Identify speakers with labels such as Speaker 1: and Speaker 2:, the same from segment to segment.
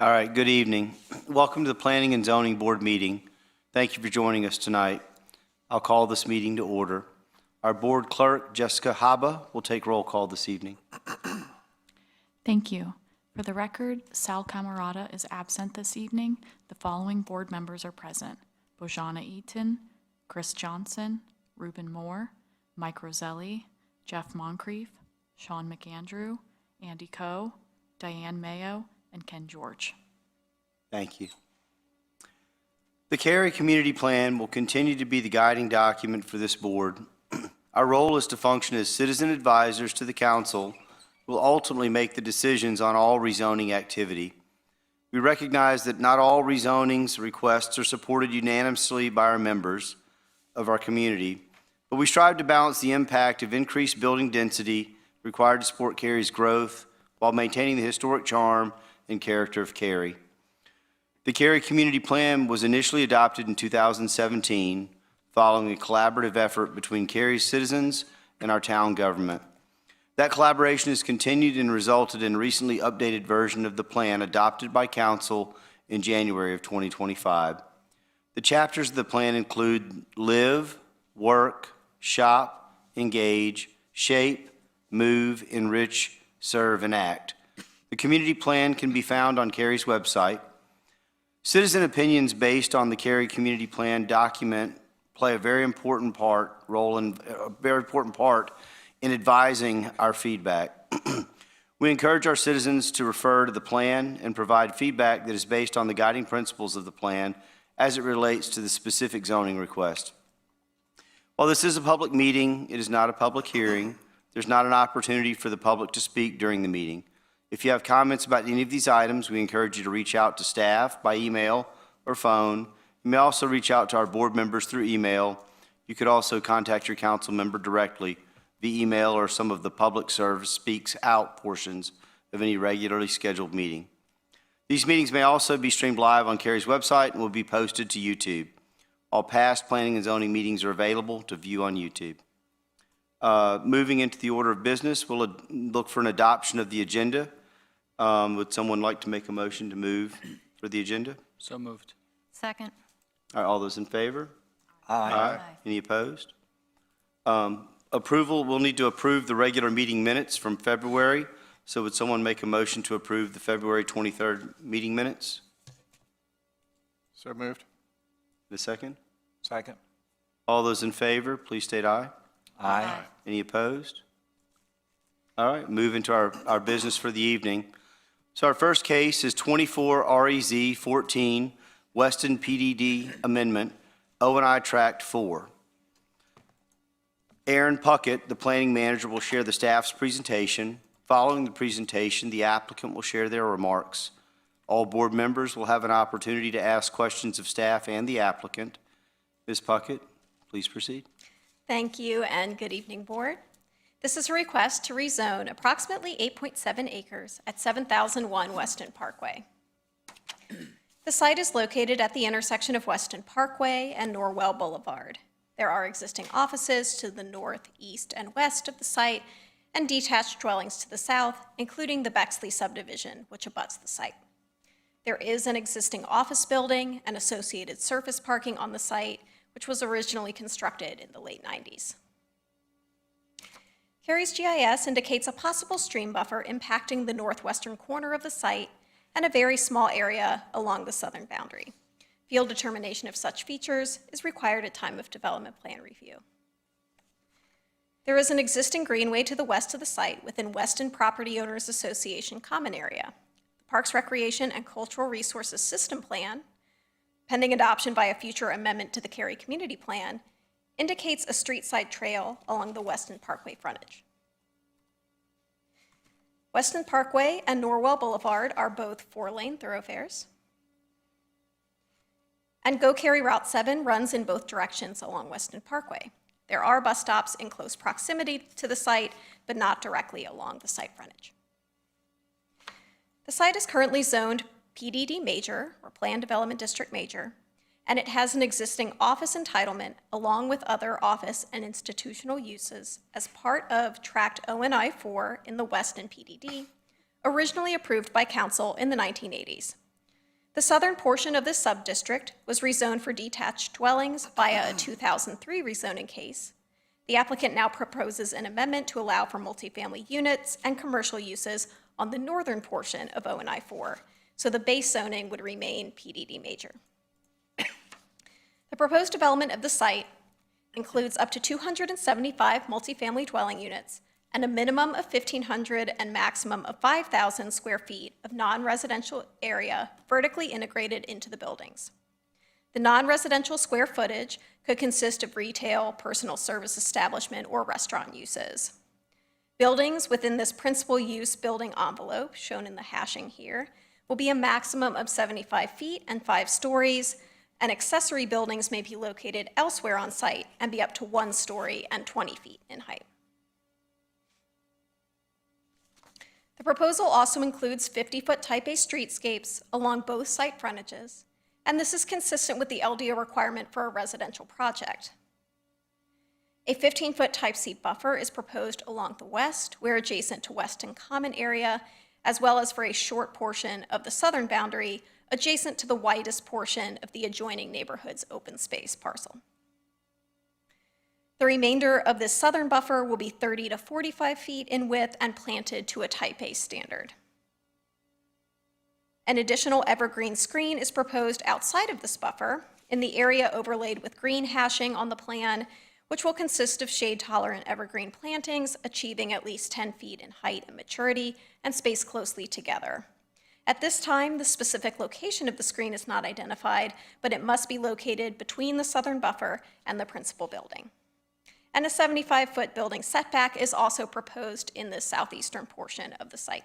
Speaker 1: All right, good evening. Welcome to the Planning and Zoning Board meeting. Thank you for joining us tonight. I'll call this meeting to order. Our board clerk, Jessica Haba, will take roll call this evening.
Speaker 2: Thank you. For the record, Sal Camarata is absent this evening. The following board members are present: Bojana Eaton, Chris Johnson, Reuben Moore, Mike Roselli, Jeff Moncrief, Sean McAndrew, Andy Coe, Diane Mayo, and Ken George.
Speaker 1: Thank you. The Cary Community Plan will continue to be the guiding document for this board. Our role is to function as citizen advisors to the council who will ultimately make the decisions on all rezoning activity. We recognize that not all rezonings requests are supported unanimously by our members of our community, but we strive to balance the impact of increased building density required to support Cary's growth while maintaining the historic charm and character of Cary. The Cary Community Plan was initially adopted in 2017 following a collaborative effort between Cary's citizens and our town government. That collaboration has continued and resulted in a recently updated version of the plan adopted by Council in January of 2025. The chapters of the plan include live, work, shop, engage, shape, move, enrich, serve, and act. The community plan can be found on Cary's website. Citizen opinions based on the Cary Community Plan document play a very important part in advising our feedback. We encourage our citizens to refer to the plan and provide feedback that is based on the guiding principles of the plan as it relates to the specific zoning request. While this is a public meeting, it is not a public hearing. There's not an opportunity for the public to speak during the meeting. If you have comments about any of these items, we encourage you to reach out to staff by email or phone. You may also reach out to our board members through email. You could also contact your council member directly via email or some of the public service speaks out portions of any regularly scheduled meeting. These meetings may also be streamed live on Cary's website and will be posted to YouTube. All past planning and zoning meetings are available to view on YouTube. Moving into the order of business, we'll look for an adoption of the agenda. Would someone like to make a motion to move for the agenda?
Speaker 3: So moved.
Speaker 4: Second.
Speaker 1: All right, all those in favor?
Speaker 3: Aye.
Speaker 1: Any opposed? Approval, we'll need to approve the regular meeting minutes from February. So would someone make a motion to approve the February 23rd meeting minutes?
Speaker 3: So moved.
Speaker 1: The second?
Speaker 3: Second.
Speaker 1: All those in favor, please state aye.
Speaker 3: Aye.
Speaker 1: Any opposed? All right, moving to our business for the evening. So our first case is 24 REZ 14, Weston PDD Amendment, O&I Tract 4. Aaron Puckett, the planning manager, will share the staff's presentation. Following the presentation, the applicant will share their remarks. All board members will have an opportunity to ask questions of staff and the applicant. Ms. Puckett, please proceed.
Speaker 4: Thank you, and good evening, Board. This is a request to rezone approximately 8.7 acres at 7001 Weston Parkway. The site is located at the intersection of Weston Parkway and Norwell Boulevard. There are existing offices to the north, east, and west of the site, and detached dwellings to the south, including the Bexley subdivision, which abuts the site. There is an existing office building and associated surface parking on the site, which was originally constructed in the late 90s. Cary's GIS indicates a possible stream buffer impacting the northwestern corner of the site and a very small area along the southern boundary. Field determination of such features is required at time of development plan review. There is an existing greenway to the west of the site within Weston Property Owners Association common area. The Parks, Recreation, and Cultural Resources System Plan, pending adoption by a future amendment to the Cary Community Plan, indicates a street-side trail along the Weston Parkway frontage. Weston Parkway and Norwell Boulevard are both 4-lane thoroughfares. And Go Cary Route 7 runs in both directions along Weston Parkway. There are bus stops in close proximity to the site, but not directly along the site frontage. The site is currently zoned PDD Major, or Planned Development District Major, and it has an existing office entitlement along with other office and institutional uses as part of Tract O&I 4 in the Weston PDD, originally approved by council in the 1980s. The southern portion of this sub-district was rezoned for detached dwellings via a 2003 rezoning case. The applicant now proposes an amendment to allow for multifamily units and commercial uses on the northern portion of O&I 4, so the base zoning would remain PDD Major. The proposed development of the site includes up to 275 multifamily dwelling units and a minimum of 1,500 and maximum of 5,000 square feet of non-residential area vertically integrated into the buildings. The non-residential square footage could consist of retail, personal service establishment, or restaurant uses. Buildings within this principal use building envelope, shown in the hashing here, will be a maximum of 75 feet and 5 stories, and accessory buildings may be located elsewhere on site and be up to 1 story and 20 feet in height. The proposal also includes 50-foot type A streetscapes along both site frontages, and this is consistent with the LDO requirement for a residential project. A 15-foot type C buffer is proposed along the west, where adjacent to Weston Common area, as well as for a short portion of the southern boundary adjacent to the widest portion of the adjoining neighborhood's open space parcel. The remainder of this southern buffer will be 30 to 45 feet in width and planted to a type A standard. An additional evergreen screen is proposed outside of this buffer in the area overlaid with green hashing on the plan, which will consist of shade-tolerant evergreen plantings achieving at least 10 feet in height and maturity and spaced closely together. At this time, the specific location of the screen is not identified, but it must be located between the southern buffer and the principal building. And a 75-foot building setback is also proposed in the southeastern portion of the site.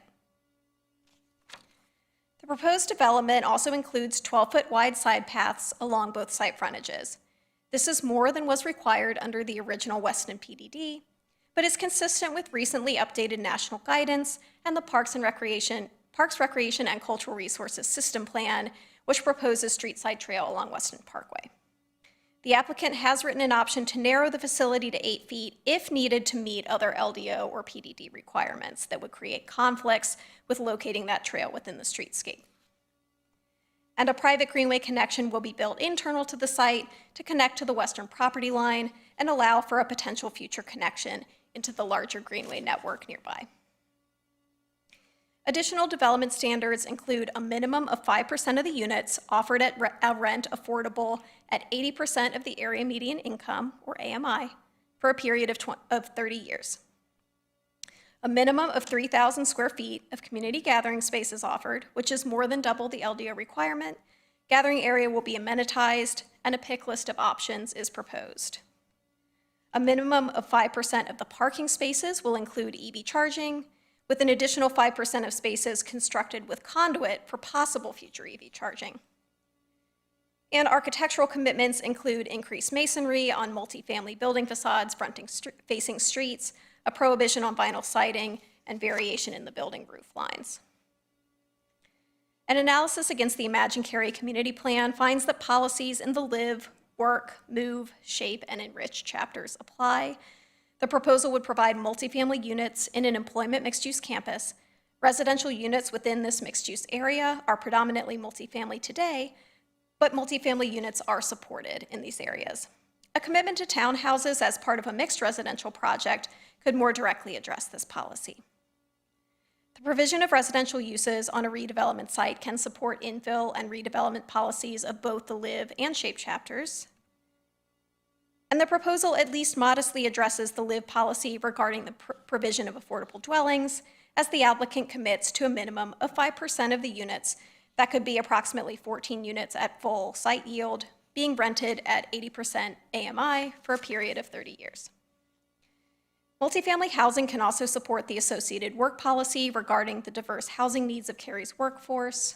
Speaker 4: The proposed development also includes 12-foot wide side paths along both site frontages. This is more than was required under the original Weston PDD, but is consistent with recently updated national guidance and the Parks, Recreation, and Cultural Resources System Plan, which proposes street-side trail along Weston Parkway. The applicant has written an option to narrow the facility to 8 feet if needed to meet other LDO or PDD requirements that would create conflicts with locating that trail within the streetscape. And a private greenway connection will be built internal to the site to connect to the western property line and allow for a potential future connection into the larger greenway network nearby. Additional development standards include a minimum of 5% of the units offered at a rent affordable at 80% of the area median income, or AMI, for a period of 30 years. A minimum of 3,000 square feet of community gathering space is offered, which is more than double the LDO requirement. Gathering area will be amenitized, and a pick list of options is proposed. A minimum of 5% of the parking spaces will include EV charging, with an additional 5% of spaces constructed with conduit for possible future EV charging. And architectural commitments include increased masonry on multifamily building facades facing streets, a prohibition on vinyl siding, and variation in the building roof lines. An analysis against the Imagine Cary Community Plan finds that policies in the Live, Work, Move, Shape, and Enrich chapters apply. The proposal would provide multifamily units in an employment mixed-use campus. Residential units within this mixed-use area are predominantly multifamily today, but multifamily units are supported in these areas. A commitment to townhouses as part of a mixed residential project could more directly address this policy. The provision of residential uses on a redevelopment site can support infill and redevelopment policies of both the Live and Shape chapters. And the proposal at least modestly addresses the Live policy regarding the provision of affordable dwellings, as the applicant commits to a minimum of 5% of the units, that could be approximately 14 units at full site yield, being rented at 80% AMI for a period of 30 years. Multifamily housing can also support the associated work policy regarding the diverse housing needs of Cary's workforce.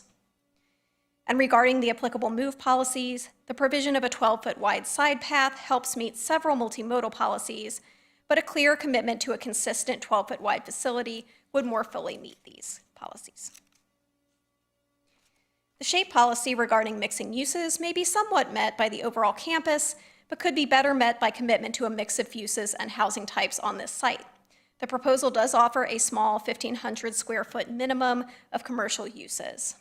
Speaker 4: And regarding the applicable move policies, the provision of a 12-foot wide side path helps meet several multimodal policies, but a clear commitment to a consistent 12-foot wide facility would more fully meet these policies. The shape policy regarding mixing uses may be somewhat met by the overall campus, but could be better met by commitment to a mix of uses and housing types on this site. The proposal does offer a small 1,500 square foot minimum of commercial uses.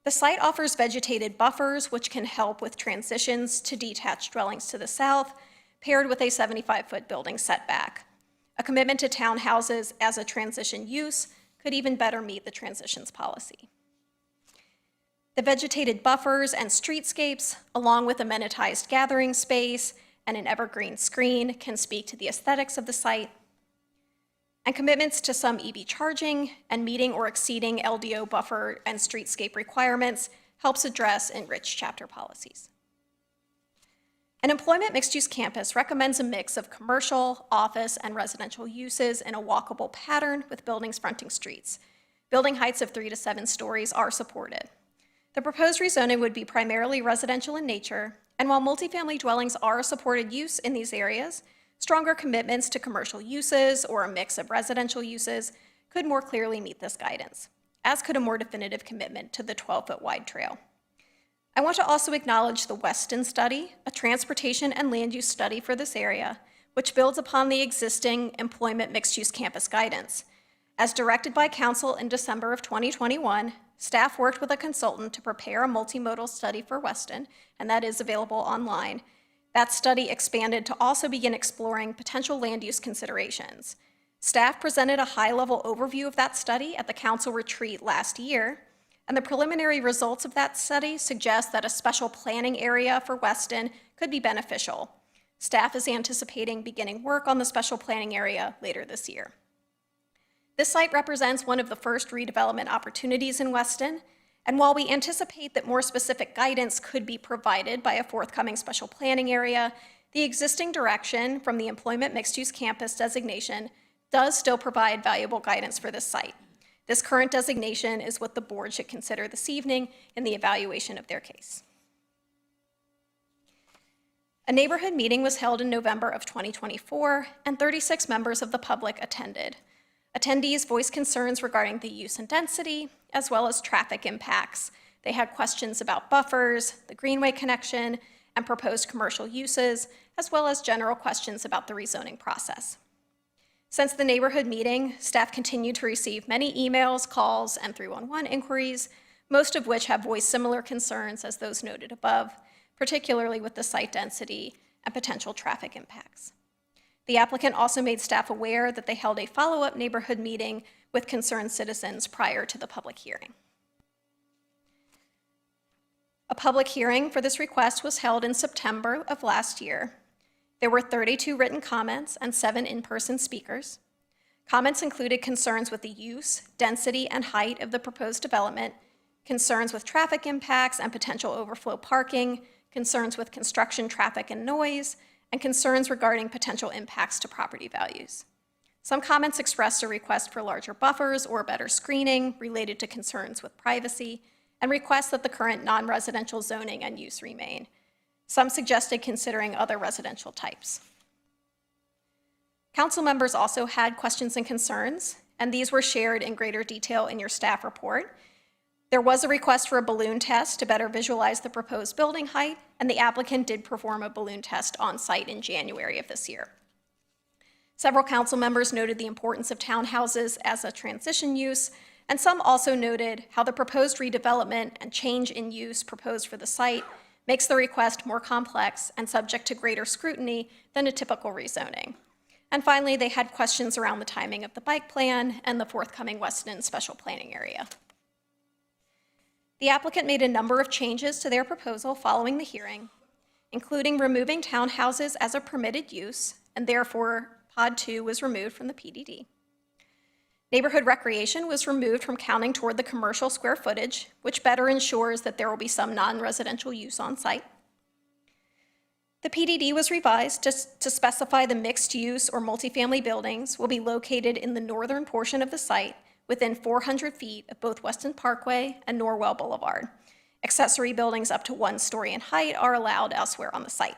Speaker 4: The site offers vegetated buffers, which can help with transitions to detached dwellings to the south, paired with a 75-foot building setback. A commitment to townhouses as a transition use could even better meet the transitions policy. The vegetated buffers and streetscapes, along with amenitized gathering space and an evergreen screen, can speak to the aesthetics of the site. And commitments to some EV charging and meeting or exceeding LDO buffer and streetscape requirements helps address Enrich chapter policies. An employment mixed-use campus recommends a mix of commercial, office, and residential uses in a walkable pattern with buildings fronting streets. Building heights of 3 to 7 stories are supported. The proposed rezoning would be primarily residential in nature, and while multifamily dwellings are a supported use in these areas, stronger commitments to commercial uses or a mix of residential uses could more clearly meet this guidance, as could a more definitive commitment to the 12-foot wide trail. I want to also acknowledge the Weston study, a transportation and land use study for this area, which builds upon the existing employment mixed-use campus guidance. As directed by Council in December of 2021, staff worked with a consultant to prepare a multimodal study for Weston, and that is available online. That study expanded to also begin exploring potential land use considerations. Staff presented a high-level overview of that study at the council retreat last year, and the preliminary results of that study suggest that a special planning area for Weston could be beneficial. Staff is anticipating beginning work on the special planning area later this year. This site represents one of the first redevelopment opportunities in Weston, and while we anticipate that more specific guidance could be provided by a forthcoming special planning area, the existing direction from the employment mixed-use campus designation does still provide valuable guidance for this site. This current designation is what the board should consider this evening in the evaluation of their case. A neighborhood meeting was held in November of 2024, and 36 members of the public attended. Attendees voiced concerns regarding the use and density, as well as traffic impacts. They had questions about buffers, the Greenway connection, and proposed commercial uses, as well as general questions about the rezoning process. Since the neighborhood meeting, staff continued to receive many emails, calls, and 311 inquiries, most of which have voiced similar concerns as those noted above, particularly with the site density and potential traffic impacts. The applicant also made staff aware that they held a follow-up neighborhood meeting with concerned citizens prior to the public hearing. A public hearing for this request was held in September of last year. There were 32 written comments and 7 in-person speakers. Comments included concerns with the use, density, and height of the proposed development, concerns with traffic impacts and potential overflow parking, concerns with construction traffic and noise, and concerns regarding potential impacts to property values. Some comments expressed a request for larger buffers or better screening related to concerns with privacy, and requests that the current non-residential zoning and use remain. Some suggested considering other residential types. Council members also had questions and concerns, and these were shared in greater detail in your staff report. There was a request for a balloon test to better visualize the proposed building height, and the applicant did perform a balloon test on site in January of this year. Several council members noted the importance of townhouses as a transition use, and some also noted how the proposed redevelopment and change in use proposed for the site makes the request more complex and subject to greater scrutiny than a typical rezoning. And finally, they had questions around the timing of the bike plan and the forthcoming Weston special planning area. The applicant made a number of changes to their proposal following the hearing, including removing townhouses as a permitted use, and therefore Pod 2 was removed from the PDD. Neighborhood recreation was removed from counting toward the commercial square footage, which better ensures that there will be some non-residential use on site. The PDD was revised to specify the mixed-use or multifamily buildings will be located in the northern portion of the site within 400 feet of both Weston Parkway and Norwell Boulevard. Accessory buildings up to 1 story in height are allowed elsewhere on the site.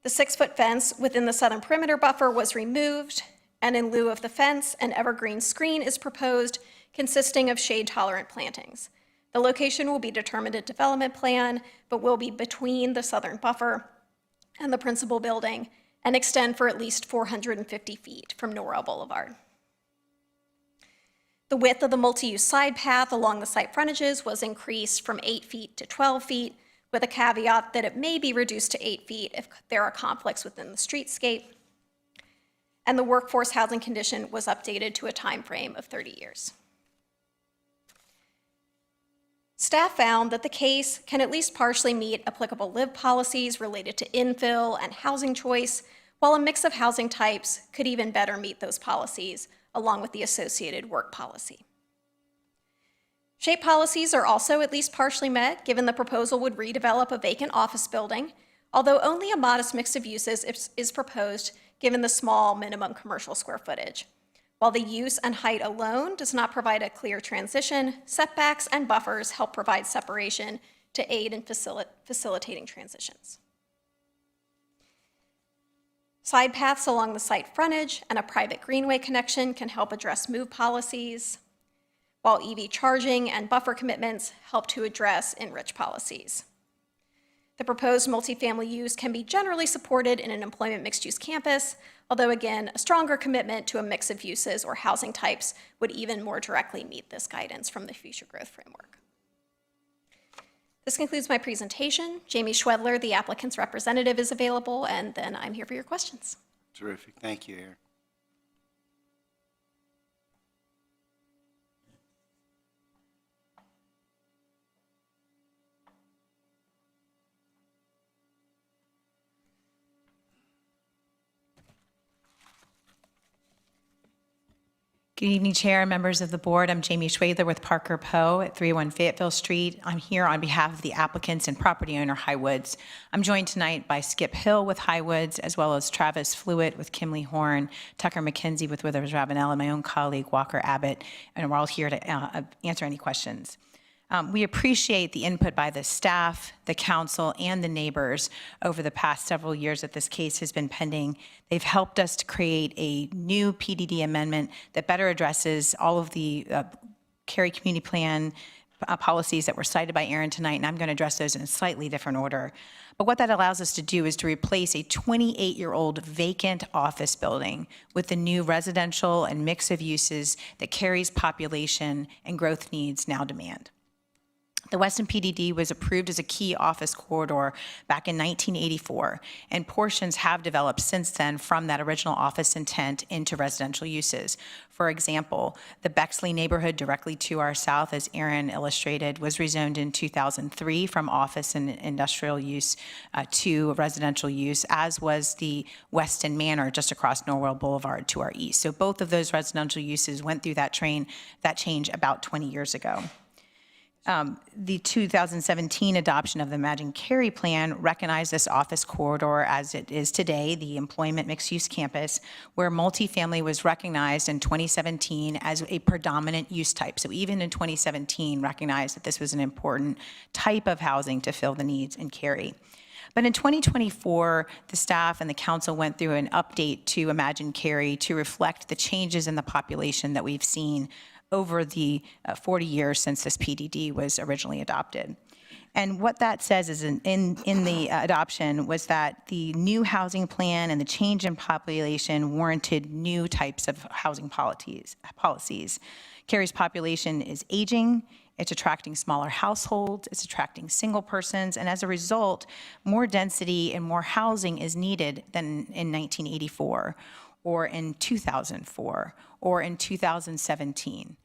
Speaker 4: The 6-foot fence within the southern perimeter buffer was removed, and in lieu of the fence, an evergreen screen is proposed consisting of shade-tolerant plantings. The location will be determined at development plan, but will be between the southern buffer and the principal building and extend for at least 450 feet from Norwell Boulevard. The width of the multi-use side path along the site frontages was increased from 8 feet to 12 feet, with a caveat that it may be reduced to 8 feet if there are conflicts within the streetscape. And the workforce housing condition was updated to a time frame of 30 years. Staff found that the case can at least partially meet applicable LIV policies related to infill and housing choice, while a mix of housing types could even better meet those policies, along with the associated work policy. Shape policies are also at least partially met, given the proposal would redevelop a vacant office building, although only a modest mix of uses is proposed given the small minimum commercial square footage. While the use and height alone does not provide a clear transition, setbacks and buffers help provide separation to aid in facilitating transitions. Side paths along the site frontage and a private greenway connection can help address move policies, while EV charging and buffer commitments help to address enrich policies. The proposed multifamily use can be generally supported in an employment mixed-use campus, although again, a stronger commitment to a mix of uses or housing types would even more directly meet this guidance from the Future Growth Framework. This concludes my presentation. Jamie Schwedler, the applicant's representative, is available, and then I'm here for your questions.
Speaker 1: Terrific. Thank you, Erin.
Speaker 5: Good evening, Chair and members of the board. I'm Jamie Schwadler with Parker Poe at 301 Fayetteville Street. I'm here on behalf of the applicants and property owner Highwoods. I'm joined tonight by Skip Hill with Highwoods, as well as Travis Flewitt with Kimley Horn, Tucker McKenzie with Withers Ravenel, and my own colleague Walker Abbott, and we're all here to answer any questions. We appreciate the input by the staff, the council, and the neighbors over the past several years that this case has been pending. They've helped us to create a new PDD amendment that better addresses all of the Cary Community Plan policies that were cited by Erin tonight, and I'm going to address those in a slightly different order. But what that allows us to do is to replace a 28-year-old vacant office building with the new residential and mix of uses that Cary's population and growth needs now demand. The Weston PDD was approved as a key office corridor back in 1984, and portions have developed since then from that original office intent into residential uses. For example, the Bexley neighborhood directly to our south, as Aaron illustrated, was rezoned in 2003 from office and industrial use to residential use, as was the Weston Manor just across Norwell Boulevard to our east. So both of those residential uses went through that change about 20 years ago. The 2017 adoption of the Imagine Cary plan recognized this office corridor as it is today, the employment mixed-use campus, where multifamily was recognized in 2017 as a predominant use type. So even in 2017, recognized that this was an important type of housing to fill the needs in Cary. But in 2024, the staff and the council went through an update to Imagine Cary to reflect the changes in the population that we've seen over the 40 years since this PDD was originally adopted. And what that says is in the adoption was that the new housing plan and the change in population warranted new types of housing policies. Cary's population is aging, it's attracting smaller households, it's attracting single persons, and as a result, more density and more housing is needed than in 1984, or in 2004, or in 2017.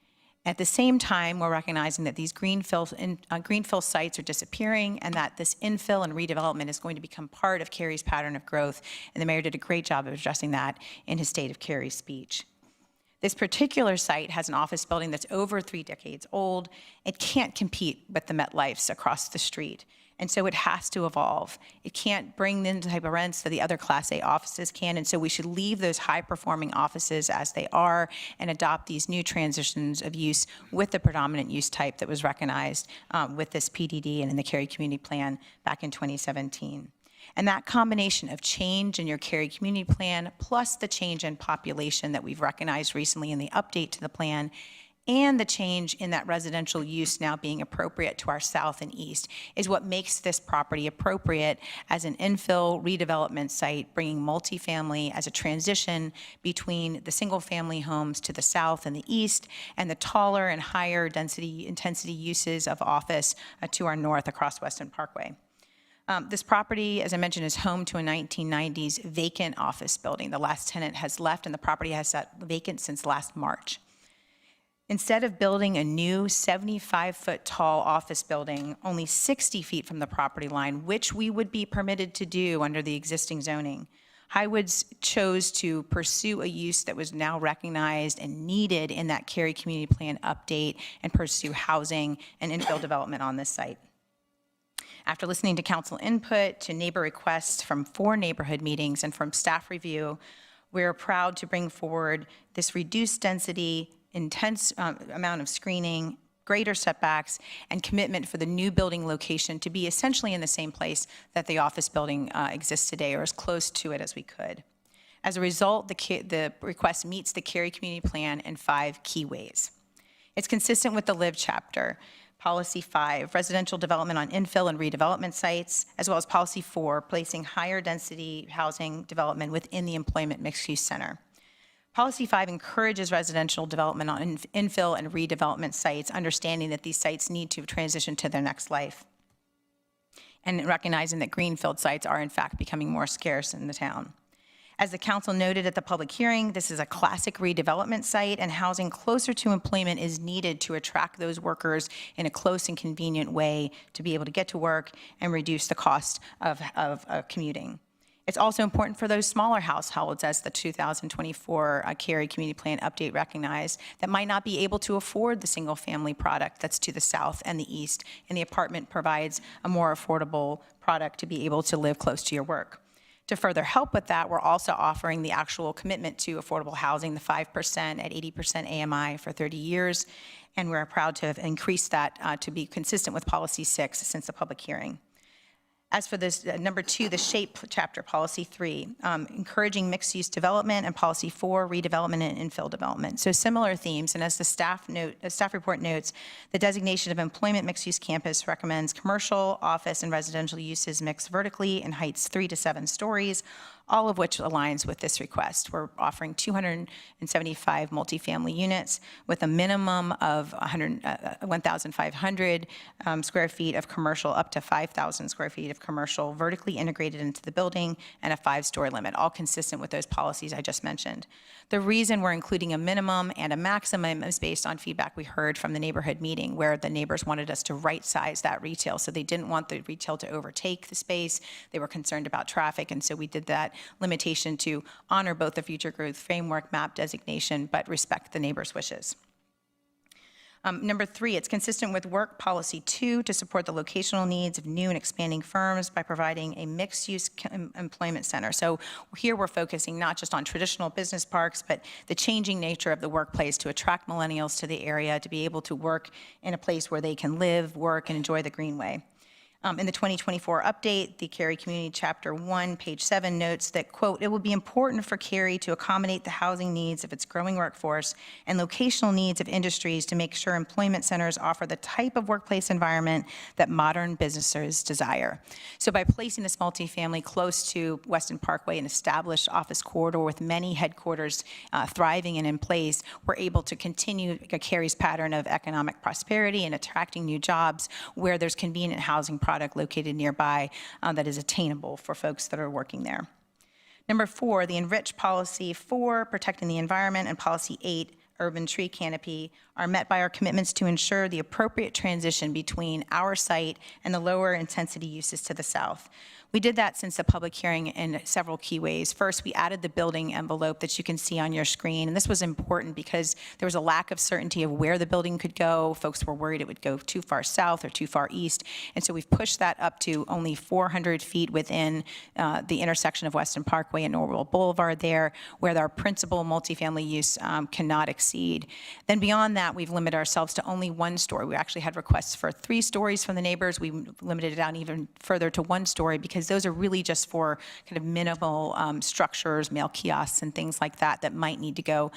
Speaker 5: At the same time, we're recognizing that these greenfill sites are disappearing and that this infill and redevelopment is going to become part of Cary's pattern of growth, and the mayor did a great job of addressing that in his State of Cary speech. This particular site has an office building that's over 3 decades old. It can't compete with the MetLifes across the street, and so it has to evolve. It can't bring in the type of rents that the other Class A offices can, and so we should leave those high-performing offices as they are and adopt these new transitions of use with the predominant use type that was recognized with this PDD and in the Cary Community Plan back in 2017. And that combination of change in your Cary Community Plan plus the change in population that we've recognized recently in the update to the plan and the change in that residential use now being appropriate to our south and east is what makes this property appropriate as an infill redevelopment site, bringing multifamily as a transition between the single-family homes to the south and the east and the taller and higher intensity uses of office to our north across Weston Parkway. This property, as I mentioned, is home to a 1990s vacant office building. The last tenant has left, and the property has sat vacant since last March. Instead of building a new 75-foot tall office building only 60 feet from the property line, which we would be permitted to do under the existing zoning, Highwoods chose to pursue a use that was now recognized and needed in that Cary Community Plan update and pursue housing and infill development on this site. After listening to council input, to neighbor requests from 4 neighborhood meetings and from staff review, we're proud to bring forward this reduced density, intense amount of screening, greater setbacks, and commitment for the new building location to be essentially in the same place that the office building exists today, or as close to it as we could. As a result, the request meets the Cary Community Plan in 5 key ways. It's consistent with the LIVE chapter. Policy 5, residential development on infill and redevelopment sites, as well as Policy 4, placing higher density housing development within the employment mixed-use center. Policy 5 encourages residential development on infill and redevelopment sites, understanding that these sites need to transition to their next life, and recognizing that greenfield sites are in fact becoming more scarce in the town. As the council noted at the public hearing, this is a classic redevelopment site, and housing closer to employment is needed to attract those workers in a close and convenient way to be able to get to work and reduce the cost of commuting. It's also important for those smaller households, as the 2024 Cary Community Plan update recognized, that might not be able to afford the single-family product that's to the south and the east, and the apartment provides a more affordable product to be able to live close to your work. To further help with that, we're also offering the actual commitment to affordable housing, the 5% at 80% AMI for 30 years, and we're proud to have increased that to be consistent with Policy 6 since the public hearing. As for this, number 2, the SHAPE chapter, Policy 3, encouraging mixed-use development, and Policy 4, redevelopment and infill development. So similar themes, and as the staff report notes, the designation of employment mixed-use campus recommends commercial, office, and residential uses mixed vertically in heights 3 to 7 stories, all of which aligns with this request. We're offering 275 multifamily units with a minimum of 1,500 square feet of commercial, up to 5,000 square feet of commercial, vertically integrated into the building, and a 5-story limit, all consistent with those policies I just mentioned. The reason we're including a minimum and a maximum is based on feedback we heard from the neighborhood meeting, where the neighbors wanted us to right-size that retail. So they didn't want the retail to overtake the space. They were concerned about traffic, and so we did that limitation to honor both the future growth framework map designation, but respect the neighbors' wishes. Number 3, it's consistent with Work Policy 2 to support the locational needs of new and expanding firms by providing a mixed-use employment center. So here we're focusing not just on traditional business parks, but the changing nature of the workplace to attract millennials to the area, to be able to work in a place where they can live, work, and enjoy the Greenway. In the 2024 update, the Cary Community Chapter 1, page 7 notes that, quote, "It will be important for Cary to accommodate the housing needs of its growing workforce and locational needs of industries to make sure employment centers offer the type of workplace environment that modern businesses desire." So by placing this multifamily close to Weston Parkway, an established office corridor with many headquarters thriving and in place, we're able to continue Cary's pattern of economic prosperity and attracting new jobs where there's convenient housing product located nearby that is attainable for folks that are working there. Number 4, the Enrich Policy 4, protecting the environment, and Policy 8, urban tree canopy, are met by our commitments to ensure the appropriate transition between our site and the lower intensity uses to the south. We did that since the public hearing in several key ways. First, we added the building envelope that you can see on your screen, and this was important because there was a lack of certainty of where the building could go. Folks were worried it would go too far south or too far east, and so we've pushed that up to only 400 feet within the intersection of Weston Parkway and Norwell Boulevard there, where our principal multifamily use cannot exceed. Then beyond that, we've limited ourselves to only 1 story. We actually had requests for 3 stories from the neighbors. We limited it down even further to 1 story because those are really just for kind of minimal structures, mail kiosks, and things like that that might need to go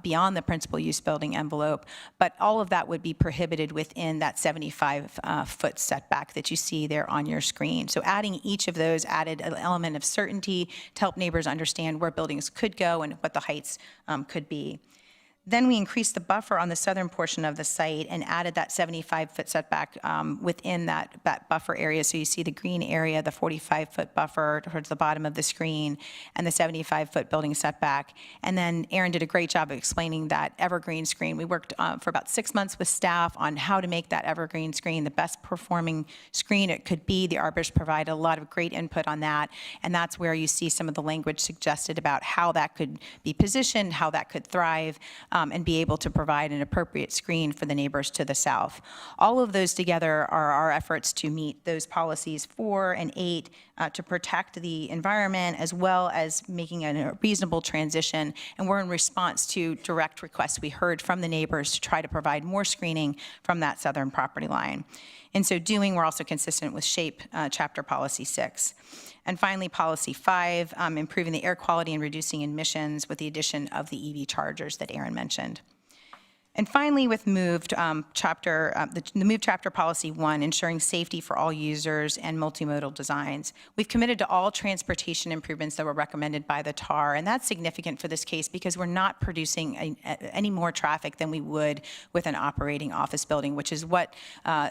Speaker 5: beyond the principal use building envelope. But all of that would be prohibited within that 75-foot setback that you see there on your screen. So adding each of those added an element of certainty to help neighbors understand where buildings could go and what the heights could be. Then we increased the buffer on the southern portion of the site and added that 75-foot setback within that buffer area. So you see the green area, the 45-foot buffer towards the bottom of the screen, and the 75-foot building setback. And then Aaron did a great job of explaining that evergreen screen. We worked for about 6 months with staff on how to make that evergreen screen the best performing screen it could be. The arborists provided a lot of great input on that, and that's where you see some of the language suggested about how that could be positioned, how that could thrive, and be able to provide an appropriate screen for the neighbors to the south. All of those together are our efforts to meet those policies 4 and 8 to protect the environment, as well as making a reasonable transition. And we're in response to direct requests we heard from the neighbors to try to provide more screening from that southern property line. In so doing, we're also consistent with SHAPE Chapter Policy 6. And finally, Policy 5, improving the air quality and reducing emissions with the addition of the EV chargers that Aaron mentioned. And finally, with moved chapter, the moved chapter policy 1, ensuring safety for all users and multimodal designs. We've committed to all transportation improvements that were recommended by the TAR, and that's significant for this case because we're not producing any more traffic than we would with an operating office building, which is what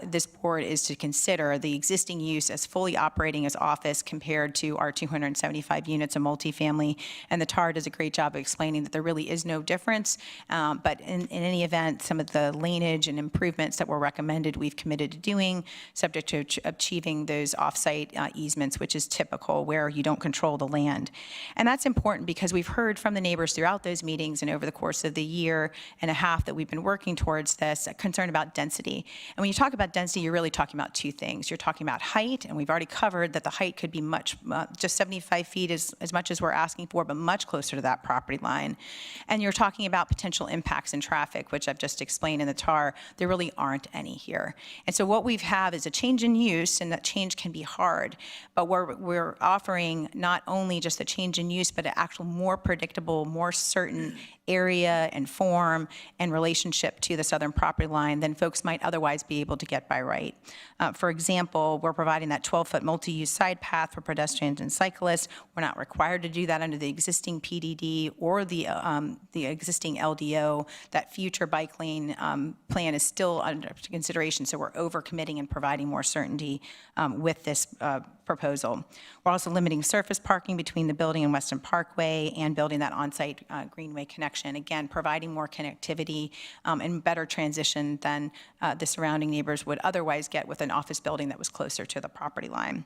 Speaker 5: this board is to consider, the existing use as fully operating as office compared to our 275 units of multifamily. And the TAR does a great job of explaining that there really is no difference, but in any event, some of the laneage and improvements that were recommended, we've committed to doing, subject to achieving those off-site easements, which is typical where you don't control the land. And that's important because we've heard from the neighbors throughout those meetings and over the course of the year and a half that we've been working towards this, a concern about density. And when you talk about density, you're really talking about 2 things. You're talking about height, and we've already covered that the height could be much, just 75 feet as much as we're asking for, but much closer to that property line. And you're talking about potential impacts in traffic, which which I've just explained in the TAR, there really aren't any here. And so what we have is a change in use, and that change can be hard. But we're offering not only just a change in use, but an actual more predictable, more certain area and form and relationship to the southern property line than folks might otherwise be able to get by right. For example, we're providing that 12-foot multi-use side path for pedestrians and cyclists. We're not required to do that under the existing PDD or the existing LDO. That future bike lane plan is still under consideration, so we're over-committing and providing more certainty with this proposal. We're also limiting surface parking between the building and Weston Parkway and building that on-site greenway connection. Again, providing more connectivity and better transition than the surrounding neighbors would otherwise get with an office building that was closer to the property line.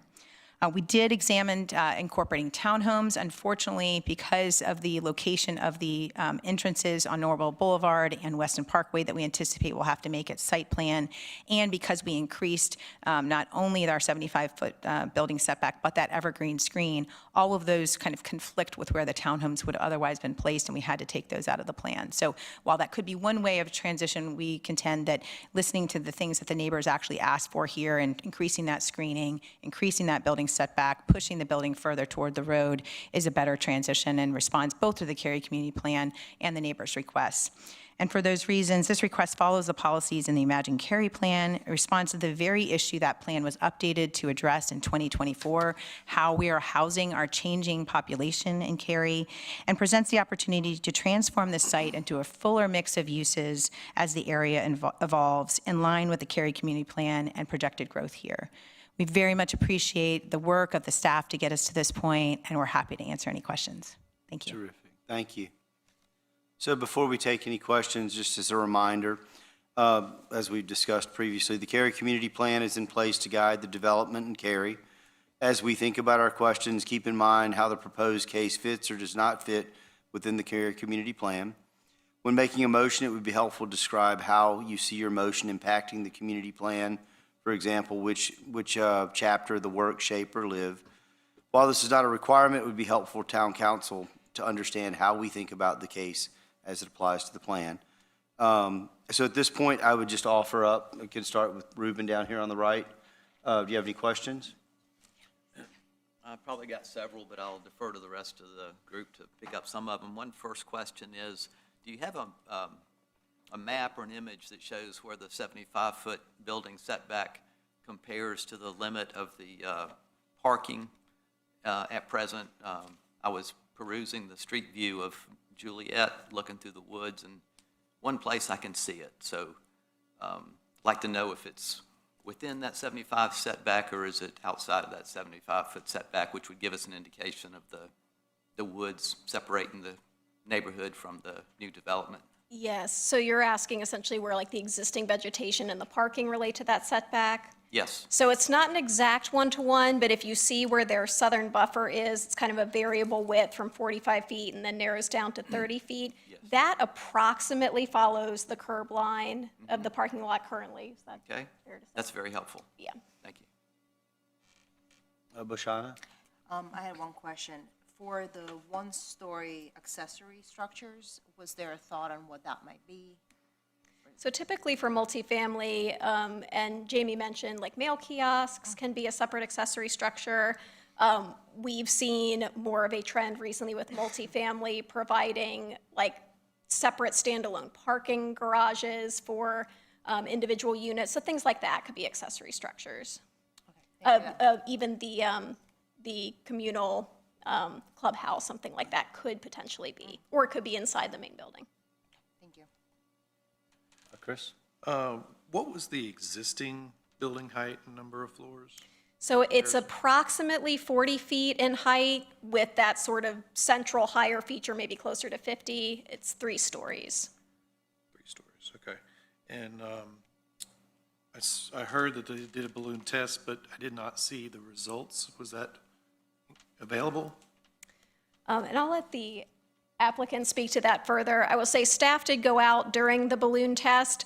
Speaker 5: We did examine incorporating townhomes. Unfortunately, because of the location of the entrances on Norwell Boulevard and Weston Parkway that we anticipate will have to make its site plan, and because we increased not only our 75-foot building setback, but that evergreen screen, all of those kind of conflict with where the townhomes would have otherwise been placed, and we had to take those out of the plan. So while that could be one way of transition, we contend that listening to the things that the neighbors actually asked for here and increasing that screening, increasing that building setback, pushing the building further toward the road is a better transition and responds both to the Cary Community Plan and the neighbors' requests. And for those reasons, this request follows the policies in the Imagine Cary Plan. It responds to the very issue that plan was updated to address in 2024, how we are housing our changing population in Cary, and presents the opportunity to transform the site into a fuller mix of uses as the area evolves in line with the Cary Community Plan and projected growth here. We very much appreciate the work of the staff to get us to this point, and we're happy to answer any questions. Thank you.
Speaker 1: Terrific. Thank you. So before we take any questions, just as a reminder, as we've discussed previously, the Cary Community Plan is in place to guide the development in Cary. As we think about our questions, keep in mind how the proposed case fits or does not fit within the Cary Community Plan. When making a motion, it would be helpful to describe how you see your motion impacting the community plan. For example, which chapter, the work, shape, or live. While this is not a requirement, it would be helpful for town council to understand how we think about the case as it applies to the plan. So at this point, I would just offer up, we can start with Ruben down here on the right. Do you have any questions?
Speaker 6: I've probably got several, but I'll defer to the rest of the group to pick up some of them. One first question is, do you have a map or an image that shows where the 75-foot building setback compares to the limit of the parking at present? I was perusing the street view of Juliet, looking through the woods, and one place I can see it. So like to know if it's within that 75 setback or is it outside of that 75-foot setback, which would give us an indication of the woods separating the neighborhood from the new development.
Speaker 4: Yes, so you're asking essentially where like the existing vegetation and the parking relate to that setback?
Speaker 6: Yes.
Speaker 4: So it's not an exact one-to-one, but if you see where their southern buffer is, it's kind of a variable width from 45 feet and then narrows down to 30 feet.
Speaker 6: Yes.
Speaker 4: That approximately follows the curb line of the parking lot currently. Is that
Speaker 6: Okay.
Speaker 4: fair to say?
Speaker 6: That's very helpful.
Speaker 4: Yeah.
Speaker 6: Thank you.
Speaker 1: Bashana?
Speaker 7: I had one question. For the one-story accessory structures, was there a thought on what that might be?
Speaker 4: So typically for multifamily, and Jamie mentioned like mail kiosks can be a separate accessory structure. We've seen more of a trend recently with multifamily providing like separate standalone parking garages for individual units. So things like that could be accessory structures.
Speaker 7: Okay,
Speaker 4: Even the communal clubhouse, something like that could potentially be, or it could be inside the main building.
Speaker 7: thank you.
Speaker 1: Chris?
Speaker 8: What was the existing building height and number of floors?
Speaker 4: So it's approximately 40 feet in height with that sort of central higher feature, maybe closer to 50. It's 3 stories.
Speaker 8: 3 stories, okay. And I heard that they did a balloon test, but I did not see the results. Was that available?
Speaker 4: And I'll let the applicant speak to that further. I will say staff did go out during the balloon test.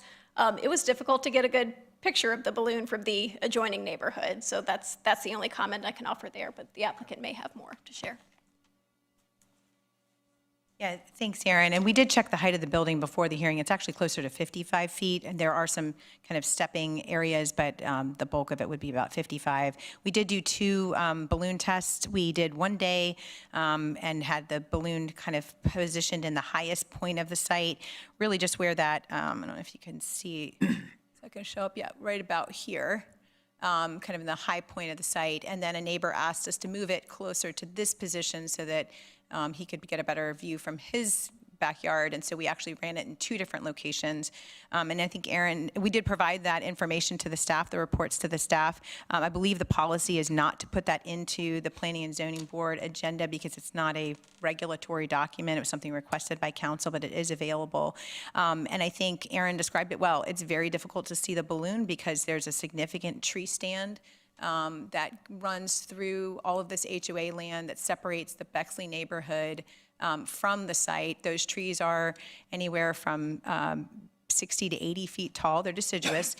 Speaker 4: It was difficult to get a good picture of the balloon from the adjoining neighborhood. So that's the only comment I can offer there, but the applicant may have more to share.
Speaker 5: Yeah, thanks, Aaron. And we did check the height of the building before the hearing. It's actually closer to 55 feet, and there are some kind of stepping areas, but the bulk of it would be about 55. We did do 2 balloon tests. We did one day and had the balloon kind of positioned in the highest point of the site, really just where that, I don't know if you can see, is that going to show up? Yeah, right about here. Kind of in the high point of the site. And then a neighbor asked us to move it closer to this position so that he could get a better view from his backyard. And so we actually ran it in 2 different locations. And I think, Aaron, we did provide that information to the staff, the reports to the staff. I believe the policy is not to put that into the Planning and Zoning Board agenda because it's not a regulatory document. It was something requested by council, but it is available. And I think Aaron described it well. It's very difficult to see the balloon because there's a significant tree stand that runs through all of this HOA land that separates the Bexley neighborhood from the site. Those trees are anywhere from 60 to 80 feet tall. They're deciduous,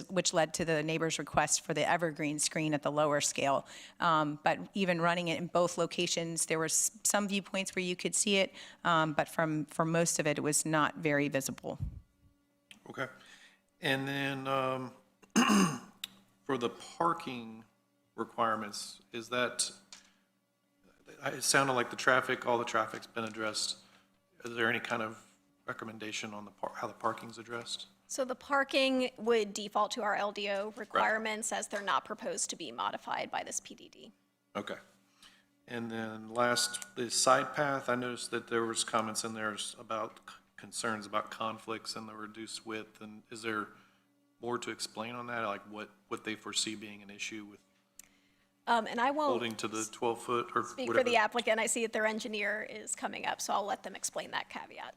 Speaker 5: which led to the neighbor's request for the evergreen screen at the lower scale. But even running it in both locations, there were some viewpoints where you could see it, but for most of it, it was not very visible.
Speaker 8: Okay. And then for the parking requirements, is that, it sounded like all the traffic's been addressed. Is there any kind of recommendation on how the parking's addressed?
Speaker 4: So the parking would default to our LDO requirements as they're not proposed to be modified by this PDD.
Speaker 8: Okay. And then last, the side path, I noticed that there was comments in there about concerns about conflicts and the reduced width. And is there more to explain on that, like what they foresee being an issue with
Speaker 4: And I won't
Speaker 8: holding to the 12-foot or
Speaker 4: speak
Speaker 8: whatever?
Speaker 4: for the applicant. I see that their engineer is coming up, so I'll let them explain that caveat.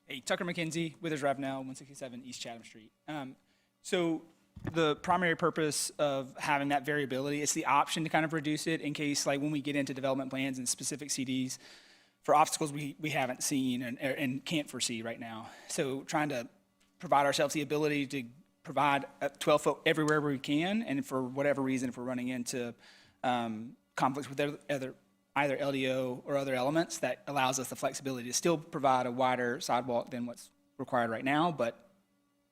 Speaker 9: Hey, Tucker McKenzie, Withers Rev now, 167 East Chatham Street. So the primary purpose of having that variability is the option to kind of reduce it in case, like when we get into development plans and specific CDs, for obstacles we haven't seen and can't foresee right now. So trying to provide ourselves the ability to provide a 12-foot everywhere we can, and for whatever reason, if we're running into conflicts with either LDO or other elements, that allows us the flexibility to still provide a wider sidewalk than what's required right now, but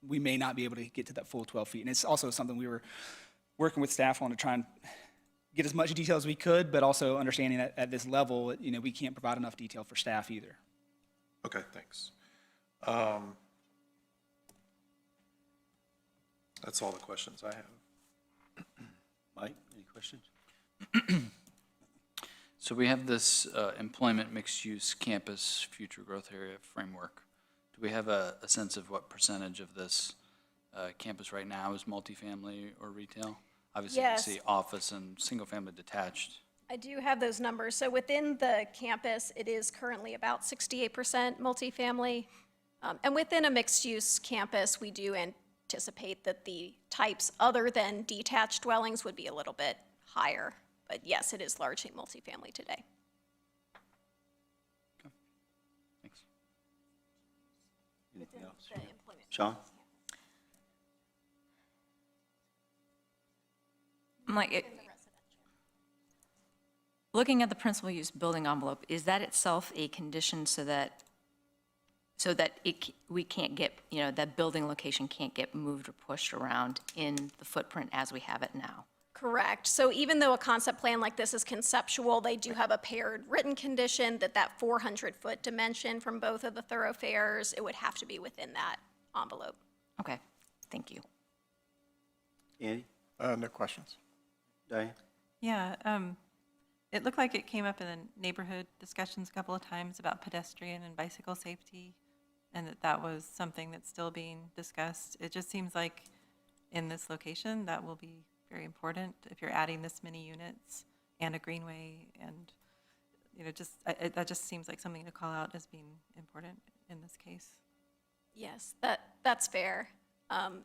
Speaker 9: we may not be able to get to that full 12 feet. And it's also something we were working with staff on to try and get as much detail as we could, but also understanding that at this level, we can't provide enough detail for staff either.
Speaker 8: Okay, thanks. That's all the questions I have.
Speaker 1: Mike, any questions?
Speaker 10: So we have this employment mixed-use campus future growth area framework. Do we have a sense of what percentage of this campus right now is multifamily or retail? Obviously,
Speaker 4: Yes.
Speaker 10: you can see office and single-family detached.
Speaker 4: I do have those numbers. So within the campus, it is currently about 68% multifamily. And within a mixed-use campus, we do anticipate that the types other than detached dwellings would be a little bit higher. But yes, it is largely multifamily today.
Speaker 10: Thanks.
Speaker 1: Anything else? Sean?
Speaker 11: Looking at the principal use building envelope, is that itself a condition so that we can't get, that building location can't get moved or pushed around in the footprint as we have it now?
Speaker 4: Correct. So even though a concept plan like this is conceptual, they do have a paired written condition that 400-foot dimension from both of the thoroughfares, it would have to be within that envelope.
Speaker 11: Okay, thank you.
Speaker 1: Andy?
Speaker 3: No questions.
Speaker 1: Diane?
Speaker 12: Yeah, it looked like it came up in the neighborhood discussions a couple of times about pedestrian and bicycle safety, and that was something that's still being discussed. It just seems like in this location, that will be very important if you're adding this many units and a greenway, and, that just seems like something to call out as being important in this case.
Speaker 4: Yes, that's fair.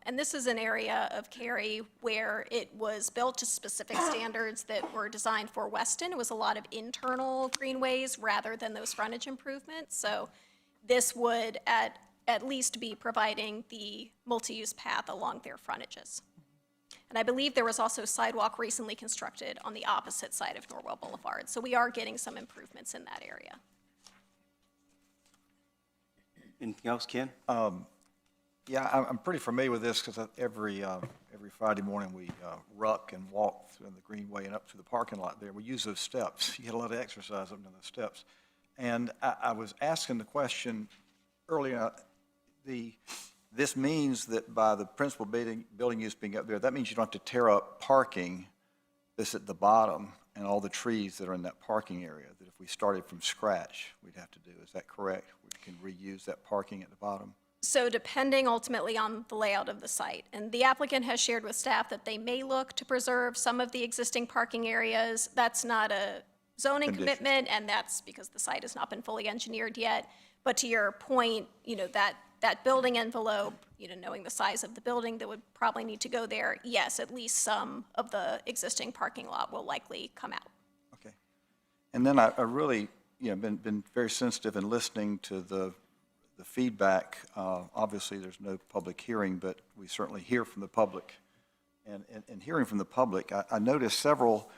Speaker 4: And this is an area of Cary where it was built to specific standards that were designed for Weston. It was a lot of internal greenways rather than those frontage improvements. So this would at least be providing the multi-use path along their frontages. And I believe there was also sidewalk recently constructed on the opposite side of Norwell Boulevard. So we are getting some improvements in that area.
Speaker 1: Anything else, Ken?
Speaker 13: Yeah, I'm pretty familiar with this because every Friday morning we ruck and walk through the greenway and up to the parking lot there. We use those steps. You get a lot of exercise up on those steps. And I was asking the question earlier, this means that by the principal building use being up there, that means you don't have to tear up parking that's at the bottom and all the trees that are in that parking area, that if we started from scratch, we'd have to do. Is that correct? We can reuse that parking at the bottom?
Speaker 4: So depending ultimately on the layout of the site, and the applicant has shared with staff that they may look to preserve some of the existing parking areas. That's not a zoning
Speaker 13: Condition.
Speaker 4: commitment, and that's because the site has not been fully engineered yet. But to your point, that building envelope, knowing the size of the building that would probably need to go there, yes, at least some of the existing parking lot will likely come out.
Speaker 13: Okay. And then I really, been very sensitive in listening to the feedback. Obviously, there's no public hearing, but we certainly hear from the public. And hearing from the public, I noticed several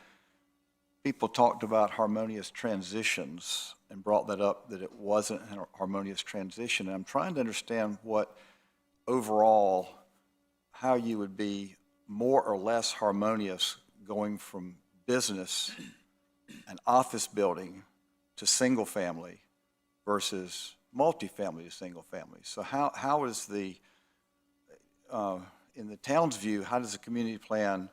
Speaker 13: people talked about harmonious transitions and brought that up, that it wasn't a harmonious transition. And I'm trying to understand what overall, how you would be more or less harmonious going from business, an office building, to single family versus multifamily to single family. So how is in the town's view, how does the community plan,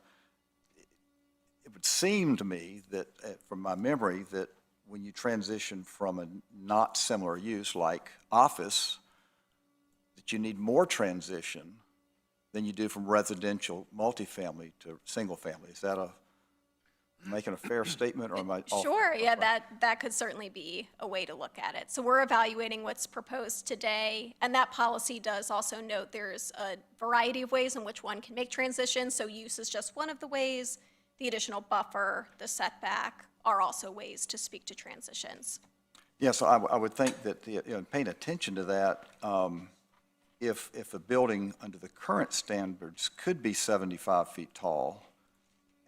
Speaker 13: it would seem to me that, from my memory, that when you transition from a not similar use like office, that you need more transition than you do from residential multifamily to single family. Is that making a fair statement, or am I off?
Speaker 4: Sure, yeah, that could certainly be a way to look at it. So we're evaluating what's proposed today, and that policy does also note there's a variety of ways in which one can make transitions. So use is just one of the ways. The additional buffer, the setback, are also ways to speak to transitions.
Speaker 13: Yeah, so I would think that, paying attention to that, if a building under the current standards could be 75 feet tall,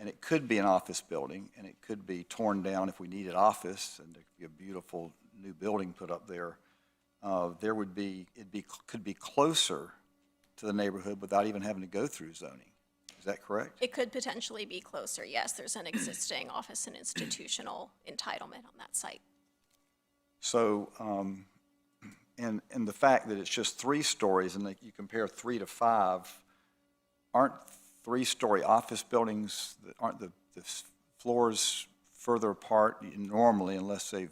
Speaker 13: and it could be an office building, and it could be torn down if we needed office, and there could be a beautiful new building put up there, could be closer to the neighborhood without even having to go through zoning. Is that correct?
Speaker 4: It could potentially be closer, yes. There's an existing office and institutional entitlement on that site.
Speaker 13: So, and the fact that it's just 3 stories, and that you compare 3 to 5, aren't 3-story office buildings, aren't the floors further apart normally, unless they're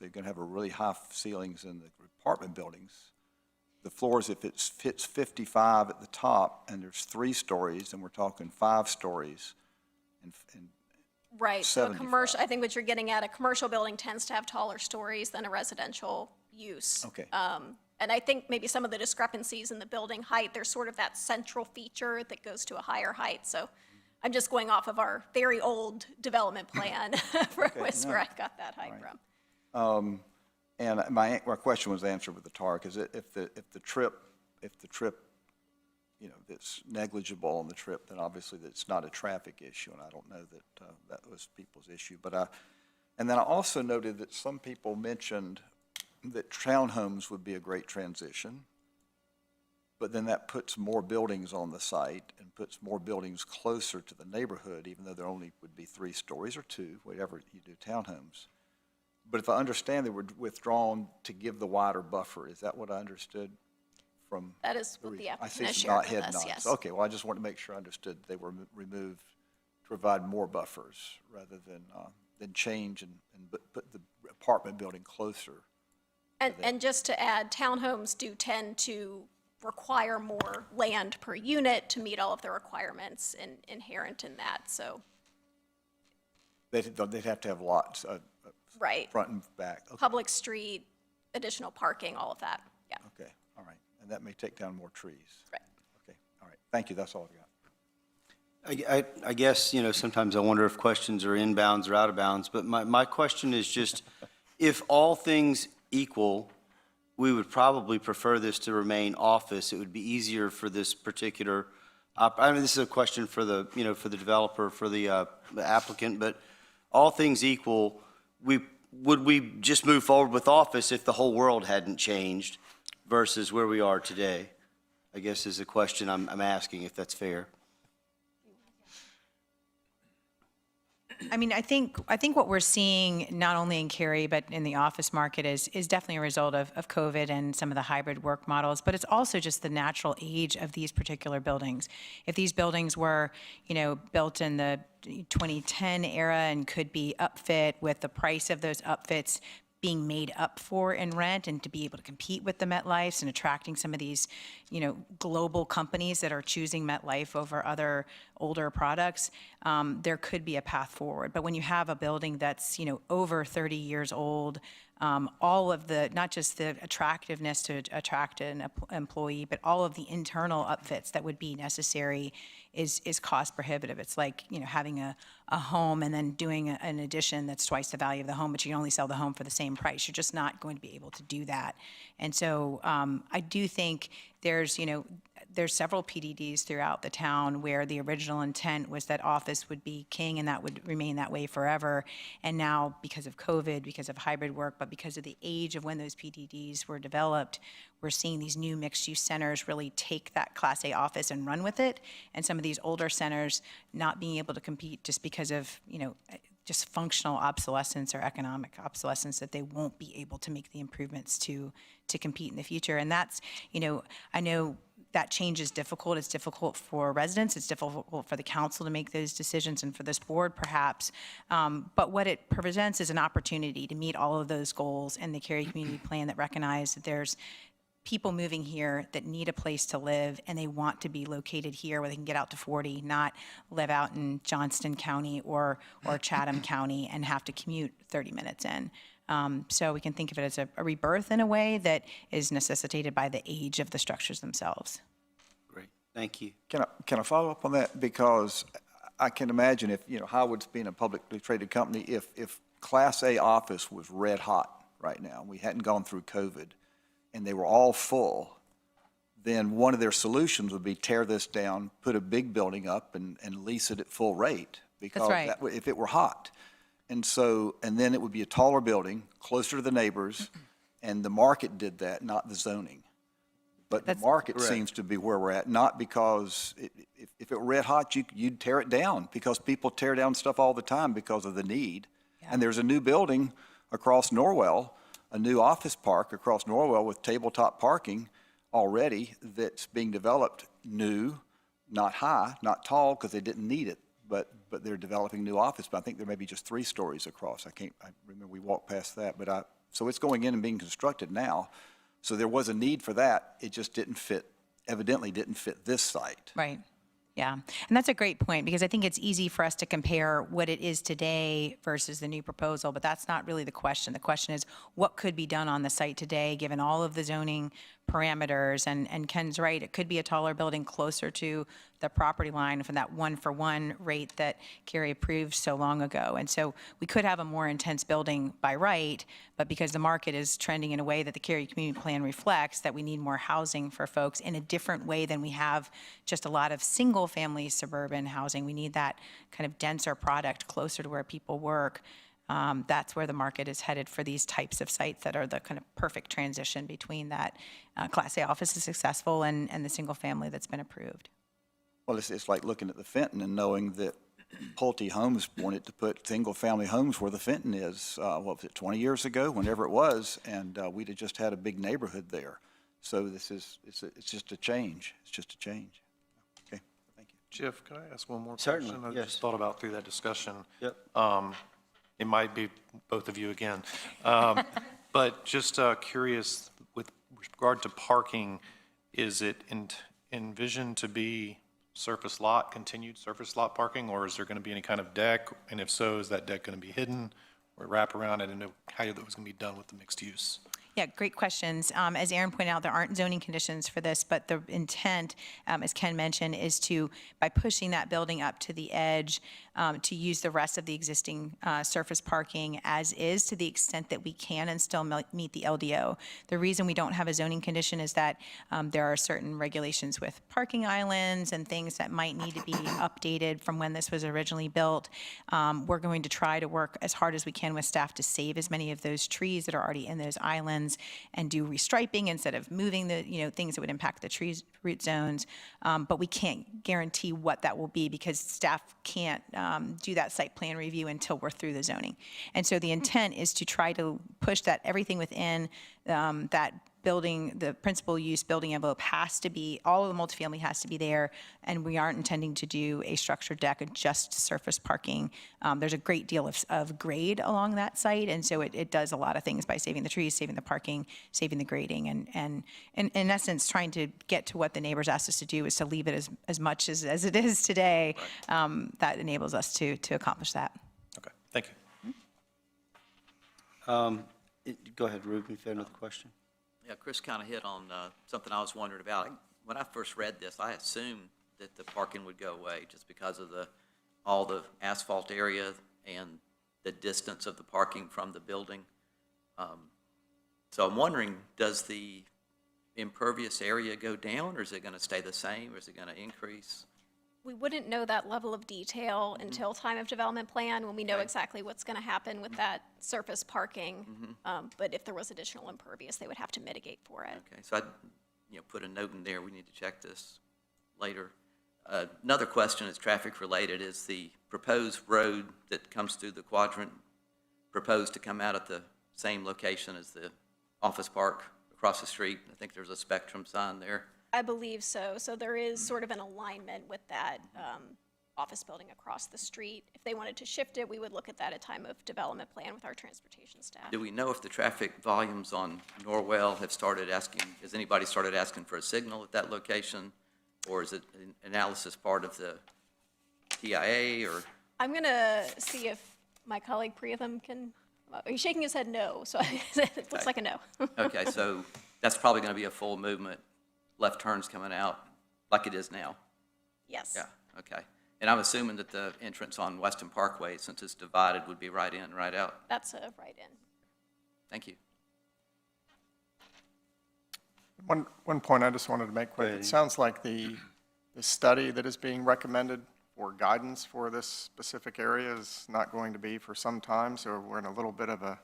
Speaker 13: going to have a really high ceilings in the apartment buildings? The floors, if it fits 55 at the top and there's 3 stories, and we're talking 5 stories, and
Speaker 4: Right, so a
Speaker 13: 75.
Speaker 4: commercial, I think what you're getting at, a commercial building tends to have taller stories than a residential use.
Speaker 13: Okay.
Speaker 4: And I think maybe some of the discrepancies in the building height, there's sort of that central feature that goes to a higher height. So I'm just going off of our very old development plan where I got that height from.
Speaker 13: And my question was answered with the TAR, because if the trip, that's negligible on the trip, then obviously that's not a traffic issue, and I don't know that that was people's issue. But and then I also noted that some people mentioned that townhomes would be a great transition, but then that puts more buildings on the site and puts more buildings closer to the neighborhood, even though there only would be 3 stories or 2, whatever you do townhomes. But if I understand, they were withdrawn to give the wider buffer. Is that what I understood from?
Speaker 4: That is what the
Speaker 13: I
Speaker 4: applicant
Speaker 13: see
Speaker 4: has
Speaker 13: some
Speaker 4: shared
Speaker 13: head
Speaker 4: with us,
Speaker 13: nods.
Speaker 4: yes.
Speaker 13: Okay, well, I just wanted to make sure I understood they were removed to provide more buffers rather than change and put the apartment building closer.
Speaker 4: And just to add, townhomes do tend to require more land per unit to meet all of the requirements inherent in that, so.
Speaker 13: They'd have to have lots,
Speaker 4: Right.
Speaker 13: front and back. Okay.
Speaker 4: Public street, additional parking, all of that, yeah.
Speaker 13: Okay, all right. And that may take down more trees.
Speaker 4: Right.
Speaker 13: Okay, all right. Thank you, that's all I've got.
Speaker 1: I guess, sometimes I wonder if questions are inbounds or out of bounds, but my question is just, if all things equal, we would probably prefer this to remain office. It would be easier for this particular I mean, this is a question for the, for the developer, for the applicant, but all things equal, would we just move forward with office if the whole world hadn't changed versus where we are today? I guess is a question I'm asking, if that's fair.
Speaker 5: I mean, I think what we're seeing, not only in Cary, but in the office market, is definitely a result of COVID and some of the hybrid work models, but it's also just the natural age of these particular buildings. If these buildings were, built in the 2010 era and could be upfit with the price of those upfits being made up for in rent and to be able to compete with the MetLifes and attracting some of these, global companies that are choosing MetLife over other older products, there could be a path forward. But when you have a building that's, over 30 years old, all of the, not just the attractiveness to attract an employee, but all of the internal upfits that would be necessary is cost prohibitive. It's like, having a home and then doing an addition that's twice the value of the home, but you can only sell the home for the same price. You're just not going to be able to do that. And so I do think there's several PDDs throughout the town where the original intent was that office would be king and that would remain that way forever. And now, because of COVID, because of hybrid work, but because of the age of when those PDDs were developed, we're seeing these new mixed-use centers really take that Class A office and run with it. And some of these older centers not being able to compete just because of, just functional obsolescence or economic obsolescence, that they won't be able to make the improvements to compete in the future. And that's, I know that change is difficult. It's difficult for residents. It's difficult for the council to make those decisions and for this board perhaps. But what it presents is an opportunity to meet all of those goals in the Cary Community Plan that recognize that there's people moving here that need a place to live and they want to be located here where they can get out to 40, not live out in Johnston County or Chatham County and have to commute 30 minutes in. So we can think of it as a rebirth in a way that is necessitated by the age of the structures themselves.
Speaker 1: Great, thank you.
Speaker 13: Can I follow up on that? Because I can imagine if, Highwoods being a publicly traded company, if Class A office was red hot right now, we hadn't gone through COVID, and they were all full, then one of their solutions would be tear this down, put a big building up and lease it at full rate. Because
Speaker 5: right.
Speaker 13: if it were hot. And then it would be a taller building, closer to the neighbors, and the market did that, not the zoning. But the market
Speaker 1: correct.
Speaker 13: seems to be where we're at, not because if it were red hot, you'd tear it down, because people tear down stuff all the time because of the need. Yeah. And there's a new building across Norwell, a new office park across Norwell with tabletop parking already that's being developed new, not high, not tall, because they didn't need it. But they're developing new office, but I think there may be just 3 stories across. I remember we walked past that, so it's going in and being constructed now. So there was a need for that. It just evidently didn't fit this site.
Speaker 5: Right. Yeah. And that's a great point, because I think it's easy for us to compare what it is today versus the new proposal, but that's not really the question. The question is what could be done on the site today, given all of the zoning parameters. And Ken's right, it could be a taller building closer to the property line from that 1-for-1 rate that Cary approved so long ago. And so we could have a more intense building by right, but because the market is trending in a way that the Cary Community Plan reflects, that we need more housing for folks in a different way than we have just a lot of single-family suburban housing. We need that kind of denser product closer to where people work. That's where the market is headed for these types of sites that are the kind of perfect transition between that Class A office is successful and the single family that's been approved.
Speaker 13: Well, it's like looking at the Fenton and knowing that Pulte Homes wanted to put single-family homes where the Fenton is, 20 years ago, whenever it was, and we'd have just had a big neighborhood there. So it's just a change. It's just a change. Okay, thank you.
Speaker 8: Jeff, can I ask one more
Speaker 1: Certainly,
Speaker 8: question? I
Speaker 1: yes.
Speaker 8: just thought about through that discussion.
Speaker 1: Yep.
Speaker 8: It might be both of you again. But just curious, with regard to parking, is it envisioned to be continued surface lot parking, or is there going to be any kind of deck? And if so, is that deck going to be hidden or wrap around? I didn't know how that was going to be done with the mixed use.
Speaker 5: Yeah, great questions. As Aaron pointed out, there aren't zoning conditions for this, but the intent, as Ken mentioned, is to, by pushing that building up to the edge, to use the rest of the existing surface parking as is to the extent that we can and still meet the LDO. The reason we don't have a zoning condition is that there are certain regulations with parking islands and things that might need to be updated from when this was originally built. We're going to try to work as hard as we can with staff to save as many of those trees that are already in those islands and do restriping instead of moving the, things that would impact the trees root zones. But we can't guarantee what that will be because staff can't do that site plan review until we're through the zoning. And so the intent is to try to push that everything within that building, the principal use building envelope has to be, all of the multifamily has to be there, and we aren't intending to do a structured deck of just surface parking. There's a great deal of grade along that site, and so it does a lot of things by saving the trees, saving the parking, saving the grading, and in essence, trying to get to what the neighbors asked us to do is to leave it as much as it is today. That enables us to accomplish that.
Speaker 8: Okay, thank you.
Speaker 1: Go ahead, Ruben, if you have another question.
Speaker 6: Yeah, Chris kind of hit on something I was wondering about. When I first read this, I assumed that the parking would go away just because of all the asphalt area and the distance of the parking from the building. So I'm wondering, does the impervious area go down, or is it going to stay the same, or is it going to increase?
Speaker 4: We wouldn't know that level of detail until time of development plan, when we know exactly what's going to happen with that surface parking. But if there was additional impervious, they would have to mitigate for it.
Speaker 6: Okay, so I'd put a note in there. We need to check this later. Another question that's traffic related is the proposed road that comes through the quadrant proposed to come out at the same location as the office park across the street. I think there's a Spectrum sign there.
Speaker 4: I believe so. So there is sort of an alignment with that office building across the street. If they wanted to shift it, we would look at that at time of development plan with our transportation staff.
Speaker 6: Do we know if the traffic volumes on Norwell have started asking, has anybody started asking for a signal at that location? Or is it an analysis part of the TIA, or?
Speaker 4: I'm going to see if my colleague Priyatham can, he's shaking his head no, so it looks like a no.
Speaker 6: Okay, so that's probably going to be a full movement, left turns coming out like it is now?
Speaker 4: Yes.
Speaker 6: Yeah, okay. And I'm assuming that the entrance on Weston Parkway, since it's divided, would be right in, right out?
Speaker 4: That's a right in.
Speaker 6: Thank you.
Speaker 3: One point I just wanted to make quick. It sounds like the study that is being recommended for guidance for this specific area is not going to be for some time, so we're in a little bit of a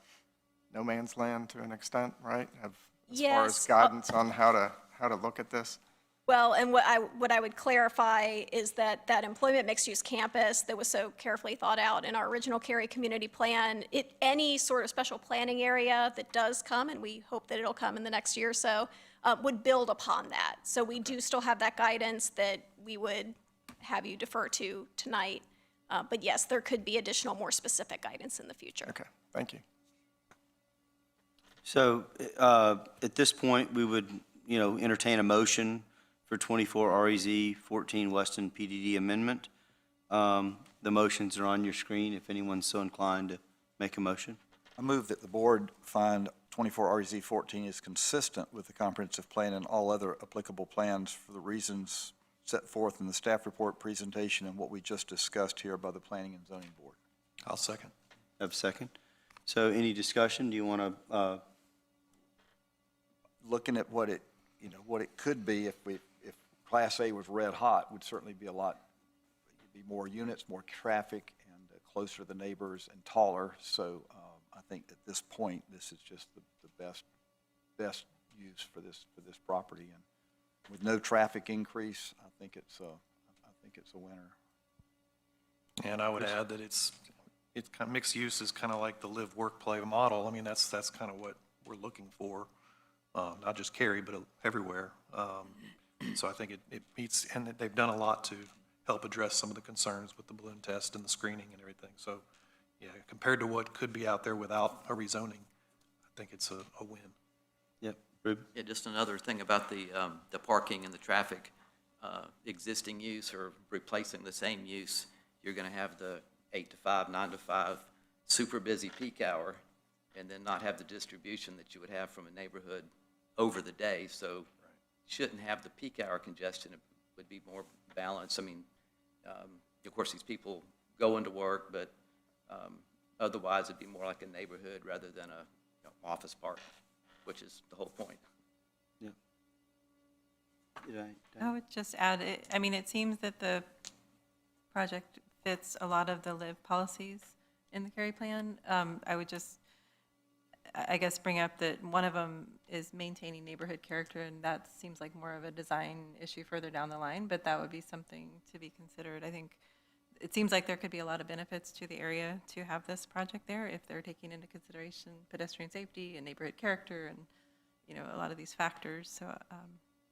Speaker 3: no man's land to an extent, right? As far as guidance on how to look at this.
Speaker 4: Well, and what I would clarify is that that employment mixed-use campus that was so carefully thought out in our original Cary community plan, any sort of special planning area that does come, and we hope that it'll come in the next year or so, would build upon that. So we do still have that guidance that we would have you defer to tonight. But yes, there could be additional, more specific guidance in the future.
Speaker 3: Okay, thank you.
Speaker 1: So at this point, we would, entertain a motion for 24 REZ 14 Weston PDD amendment. The motions are on your screen if anyone's so inclined to make a motion.
Speaker 13: I move that the board find 24 REZ 14 is consistent with the comprehensive plan and all other applicable plans for the reasons set forth in the staff report presentation and what we just discussed here by the Planning and Zoning Board.
Speaker 8: I'll second.
Speaker 1: Have a second. So any discussion? Do you want to?
Speaker 13: Looking at what it could be if Class A was red hot, would certainly be it'd be more units, more traffic, and closer to the neighbors and taller. So I think at this point, this is just the best use for this property. And with no traffic increase, I think it's a winner.
Speaker 8: And I would add that it's kind of mixed use is kind of like the live, work, play model. I mean, that's kind of what we're looking for, not just Cary, but everywhere. So I think it meets, and they've done a lot to help address some of the concerns with the balloon test and the screening and everything. So, yeah, compared to what could be out there without a rezoning, I think it's a win.
Speaker 1: Yep. Ruben?
Speaker 6: Yeah, just another thing about the parking and the traffic, existing use or replacing the same use, you're going to have the 8 to 5, 9 to 5, super busy peak hour, and then not have the distribution that you would have from a neighborhood over the day. So shouldn't have the peak hour congestion. It would be more balanced. I mean, of course, these people go into work, but otherwise it'd be more like a neighborhood rather than a office park, which is the whole point.
Speaker 1: Yeah.
Speaker 12: I would just add, I mean, it seems that the project fits a lot of the live policies in the Cary plan. I would just, I guess, bring up that one of them is maintaining neighborhood character, and that seems like more of a design issue further down the line, but that would be something to be considered. I think it seems like there could be a lot of benefits to the area to have this project there if they're taking into consideration pedestrian safety and neighborhood character and, a lot of these factors. So I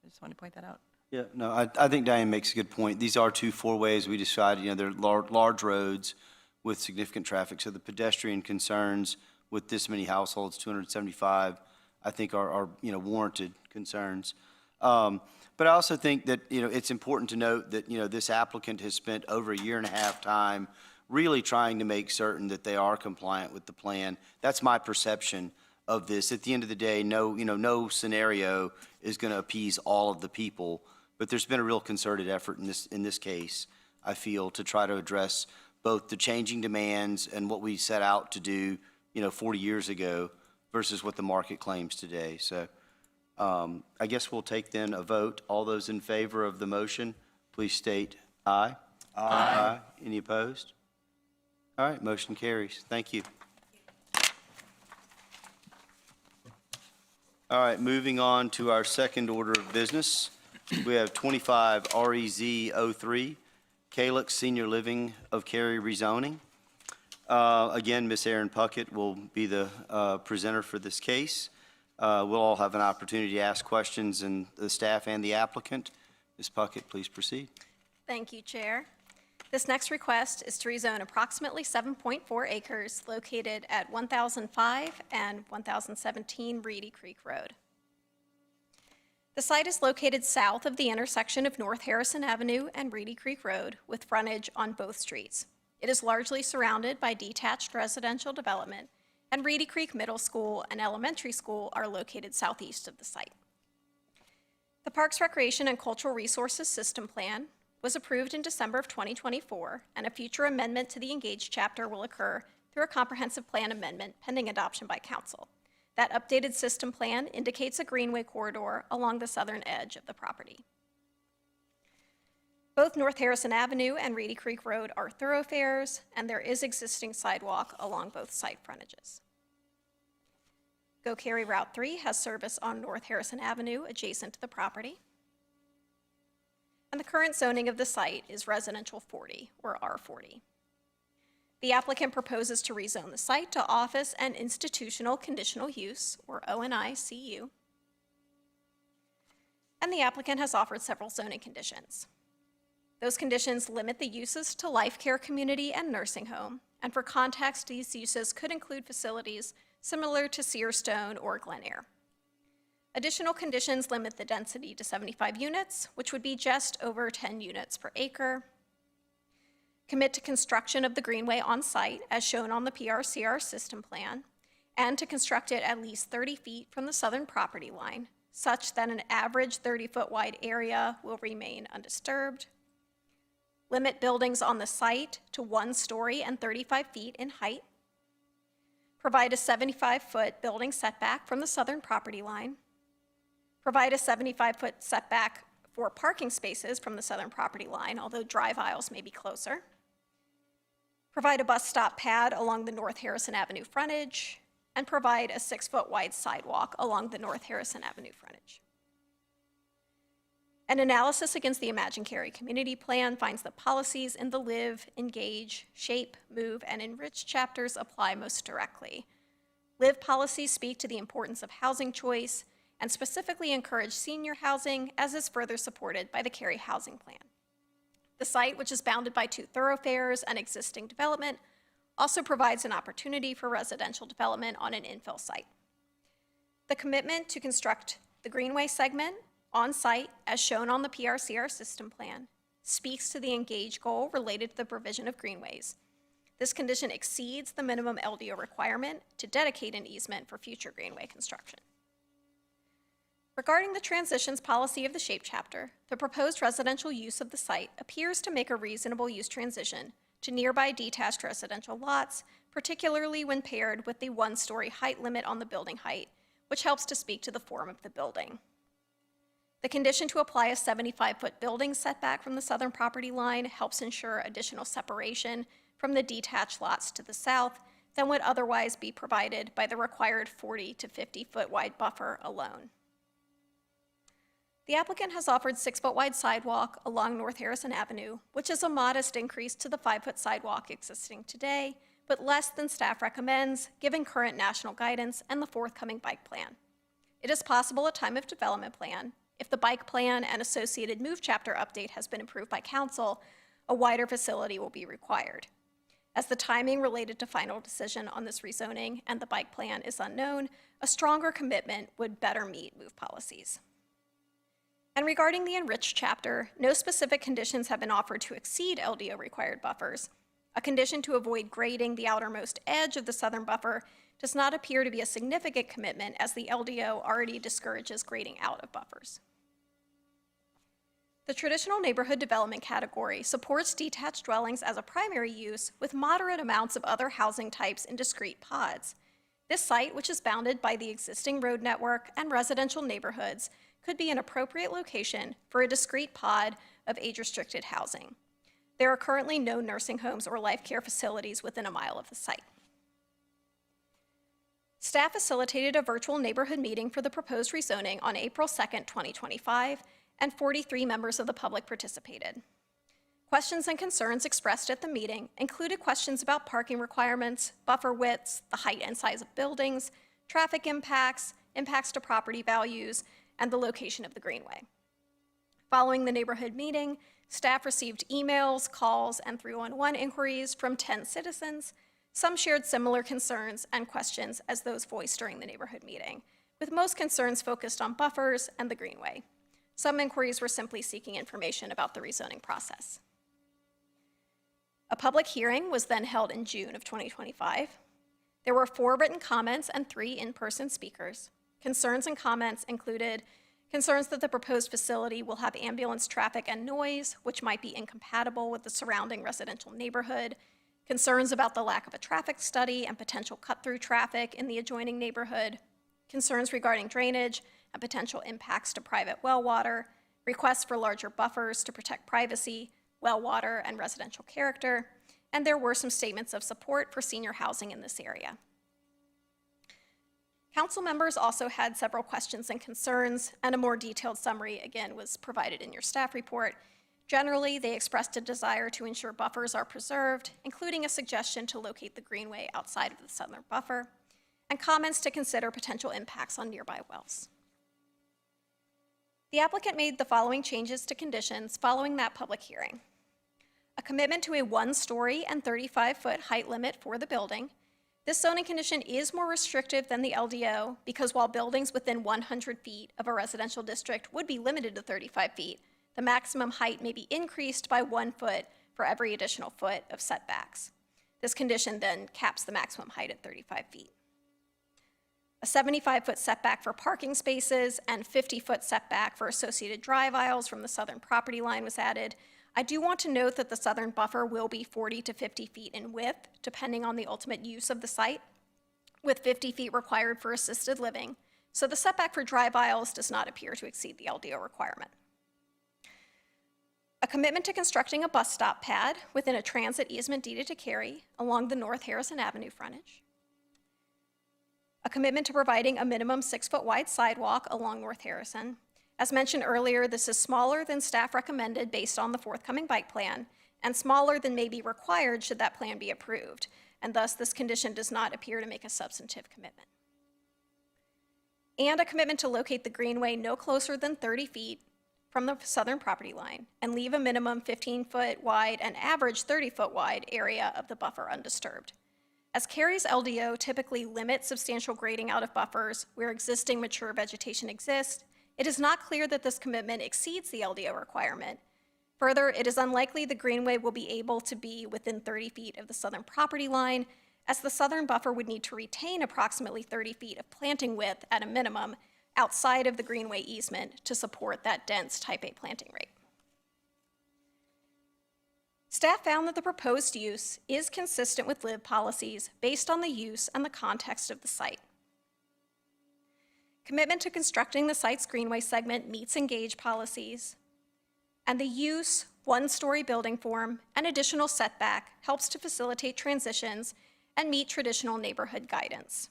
Speaker 12: just want to point that out.
Speaker 1: Yeah, no, I think Diane makes a good point. These are 2 four-ways. We decided, they're large roads with significant traffic. So the pedestrian concerns with this many households, 275, I think are warranted concerns. But I also think that, it's important to note that, this applicant has spent over a year and a half time really trying to make certain that they are compliant with the plan. That's my perception of this. At the end of the day, no scenario is going to appease all of the people, but there's been a real concerted effort in this case, I feel, to try to address both the changing demands and what we set out to do, 40 years ago versus what the market claims today. So I guess we'll take then a vote. All those in favor of the motion, please state aye. Aye. Any opposed? All right, motion carries. Thank you. All right, moving on to our second order of business. We have 25 REZ03, Calyx Senior Living of Cary rezoning. Again, Ms. Erin Puckett will be the presenter for this case. We'll all have an opportunity to ask questions, and the staff and the applicant. Ms. Puckett, please proceed.
Speaker 4: Thank you, Chair. This next request is to rezone approximately 7.4 acres located at 1005 and 1017 Reedy Creek Road. The site is located south of the intersection of North Harrison Avenue and Reedy Creek Road with frontage on both streets. It is largely surrounded by detached residential development, and Reedy Creek Middle School and Elementary School are located southeast of the site. The Parks, Recreation, and Cultural Resources System Plan was approved in December of 2024, and a future amendment to the Engaged chapter will occur through a comprehensive plan amendment pending adoption by council. That updated system plan indicates a greenway corridor along the southern edge of the property. Both North Harrison Avenue and Reedy Creek Road are thoroughfares, and there is existing sidewalk along both site frontages. Go Cary Route 3 has service on North Harrison Avenue adjacent to the property. And the current zoning of the site is Residential 40, or R40. The applicant proposes to rezone the site to Office and Institutional Conditional Use, or ONI-CU. And the applicant has offered several zoning conditions. Those conditions limit the uses to life care community and nursing home, and for context, these uses could include facilities similar to Searstone or Glen Eyre. Additional conditions limit the density to 75 units, which would be just over 10 units per acre. Commit to construction of the greenway on site, as shown on the PRCR system plan, and to construct it at least 30 feet from the southern property line, such that an average 30-foot wide area will remain undisturbed. Limit buildings on the site to 1 story and 35 feet in height. Provide a 75-foot building setback from the southern property line. Provide a 75-foot setback for parking spaces from the southern property line, although drive aisles may be closer. Provide a bus stop pad along the North Harrison Avenue frontage, and provide a 6-foot wide sidewalk along the North Harrison Avenue frontage. An analysis against the Imagine Cary Community Plan finds that policies in the Live, Engage, Shape, Move, and Enrich chapters apply most directly. Live policies speak to the importance of housing choice and specifically encourage senior housing, as is further supported by the Cary Housing Plan. The site, which is bounded by 2 thoroughfares and existing development, also provides an opportunity for residential development on an infill site. The commitment to construct the greenway segment on site, as shown on the PRCR system plan, speaks to the Engage goal related to the provision of greenways. This condition exceeds the minimum LDO requirement to dedicate an easement for future greenway construction. Regarding the transitions policy of the Shape Chapter, the proposed residential use of the site appears to make a reasonable use transition to nearby detached residential lots, particularly when paired with the one-story height limit on the building height, which helps to speak to the form of the building. The condition to apply a 75-foot building setback from the southern property line helps ensure additional separation from the detached lots to the south than would otherwise be provided by the required 40 to 50-foot wide buffer alone. The applicant has offered 6-foot wide sidewalk along North Harrison Avenue, which is a modest increase to the 5-foot sidewalk existing today, but less than staff recommends given current national guidance and the forthcoming bike plan. It is possible at time of development plan, if the bike plan and associated move chapter update has been approved by council, a wider facility will be required. As the timing related to final decision on this rezoning and the bike plan is unknown, a stronger commitment would better meet move policies. And regarding the enriched chapter, no specific conditions have been offered to exceed LDO required buffers. A condition to avoid grading the outermost edge of the southern buffer does not appear to be a significant commitment as the LDO already discourages grading out of buffers. The traditional neighborhood development category supports detached dwellings as a primary use with moderate amounts of other housing types in discrete pods. This site, which is bounded by the existing road network and residential neighborhoods, could be an appropriate location for a discrete pod of age-restricted housing. There are currently no nursing homes or life care facilities within a mile of the site. Staff facilitated a virtual neighborhood meeting for the proposed rezoning on April 2nd, 2025, and 43 members of the public participated. Questions and concerns expressed at the meeting included questions about parking requirements, buffer widths, the height and size of buildings, traffic impacts, impacts to property values, and the location of the greenway. Following the neighborhood meeting, staff received emails, calls, and 311 inquiries from 10 citizens. Some shared similar concerns and questions as those voiced during the neighborhood meeting, with most concerns focused on buffers and the greenway. Some inquiries were simply seeking information about the rezoning process. A public hearing was then held in June of 2025. There were 4 written comments and 3 in-person speakers. Concerns and comments included concerns that the proposed facility will have ambulance traffic and noise, which might be incompatible with the surrounding residential neighborhood, concerns about the lack of a traffic study and potential cut-through traffic in the adjoining neighborhood, concerns regarding drainage and potential impacts to private well water, requests for larger buffers to protect privacy, well water, and residential character, and there were some statements of support for senior housing in this area. Council members also had several questions and concerns, and a more detailed summary, again, was provided in your staff report. Generally, they expressed a desire to ensure buffers are preserved, including a suggestion to locate the greenway outside of the southern buffer, and comments to consider potential impacts on nearby wells. The applicant made the following changes to conditions following that public hearing. A commitment to a 1-story and 35-foot height limit for the building. This zoning condition is more restrictive than the LDO because while buildings within 100 feet of a residential district would be limited to 35 feet, the maximum height may be increased by 1 foot for every additional foot of setbacks. This condition then caps the maximum height at 35 feet. A 75-foot setback for parking spaces and 50-foot setback for associated drive aisles from the southern property line was added. I do want to note that the southern buffer will be 40 to 50 feet in width, depending on the ultimate use of the site, with 50 feet required for assisted living, so the setback for drive aisles does not appear to exceed the LDO requirement. A commitment to constructing a bus stop pad within a transit easement deeded to Cary along the North Harrison Avenue frontage. A commitment to providing a minimum 6-foot wide sidewalk along North Harrison. As mentioned earlier, this is smaller than staff recommended based on the forthcoming bike plan, and smaller than may be required should that plan be approved, and thus this condition does not appear to make a substantive commitment. And a commitment to locate the greenway no closer than 30 feet from the southern property line and leave a minimum 15-foot wide and average 30-foot wide area of the buffer undisturbed. As Cary's LDO typically limits substantial grading out of buffers where existing mature vegetation exists, it is not clear that this commitment exceeds the LDO requirement. Further, it is unlikely the greenway will be able to be within 30 feet of the southern property line, as the southern buffer would need to retain approximately 30 feet of planting width at a minimum outside of the greenway easement to support that dense type A planting rate. Staff found that the proposed use is consistent with LIV policies based on the use and the context of the site. Commitment to constructing the site's greenway segment meets engage policies, and the use, one-story building form, and additional setback helps to facilitate transitions and meet traditional neighborhood guidance.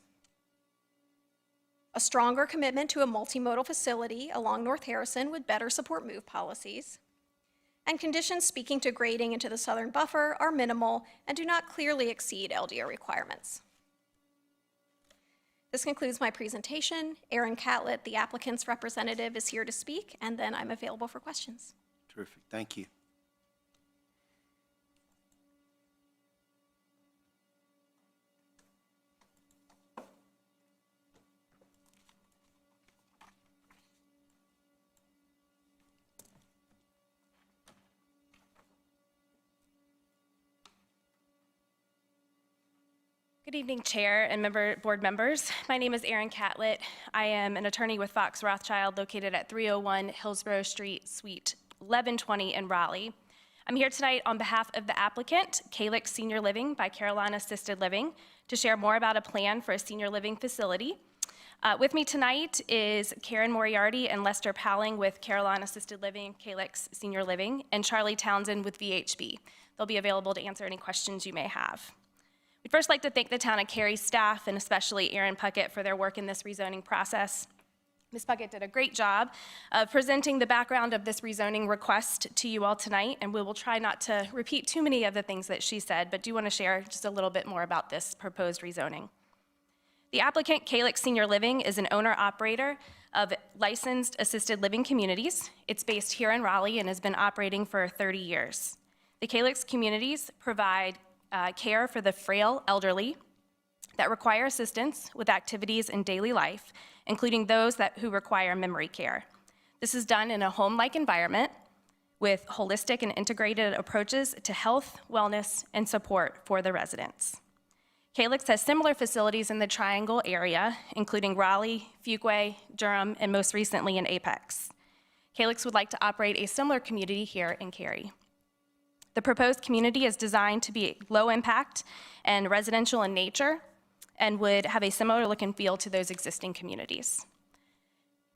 Speaker 4: A stronger commitment to a multimodal facility along North Harrison would better support MOVE policies, and conditions speaking to grading into the southern buffer are minimal and do not clearly exceed LDO requirements. This concludes my presentation. Aaron Catlett, the applicant's representative, is here to speak, and then I'm available for questions.
Speaker 1: Terrific, thank you.
Speaker 14: Good evening, Chair and board members. My name is Erin Catlett. I am an attorney with Fox Rothschild located at 301 Hillsborough Street, Suite 1120 in Raleigh. I'm here tonight on behalf of the applicant, Calyx Senior Living by Carolina Assisted Living, to share more about a plan for a senior living facility. With me tonight is Karen Moriarty and Lester Powling with Carolina Assisted Living, Calyx Senior Living, and Charlie Townsend with VHB. They'll be available to answer any questions you may have. We'd first like to thank the town of Cary staff and especially Aaron Puckett for their work in this rezoning process. Ms. Puckett did a great job of presenting the background of this rezoning request to you all tonight, and we will try not to repeat too many of the things that she said, but do want to share just a little bit more about this proposed rezoning. The applicant, Calyx Senior Living, is an owner-operator of licensed assisted living communities. It's based here in Raleigh and has been operating for 30 years. The Calyx communities provide care for the frail elderly that require assistance with activities in daily life, including those who require memory care. This is done in a home-like environment with holistic and integrated approaches to health, wellness, and support for the residents. Calyx has similar facilities in the Triangle area, including Raleigh, Fuquay, Durham, and most recently in Apex. Calyx would like to operate a similar community here in Cary. The proposed community is designed to be low impact and residential in nature and would have a similar look and feel to those existing communities.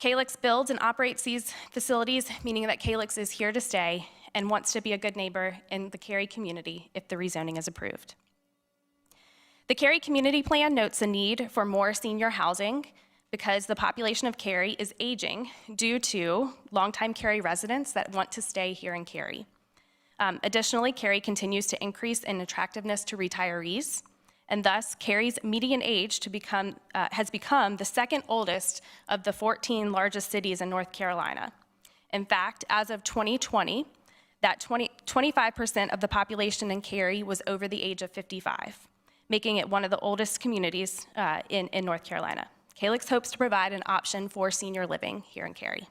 Speaker 14: Calyx builds and operates these facilities, meaning that Calyx is here to stay and wants to be a good neighbor in the Cary community if the rezoning is approved. The Cary Community Plan notes the need for more senior housing because the population of Cary is aging due to longtime Cary residents that want to stay here in Cary. Additionally, Cary continues to increase in attractiveness to retirees, and thus Cary's median age has become the second oldest of the 14 largest cities in North Carolina. In fact, as of 2020, 25% of the population in Cary was over the age of 55, making it one of the oldest communities in North Carolina. Calyx hopes to provide an option for senior living here in Cary.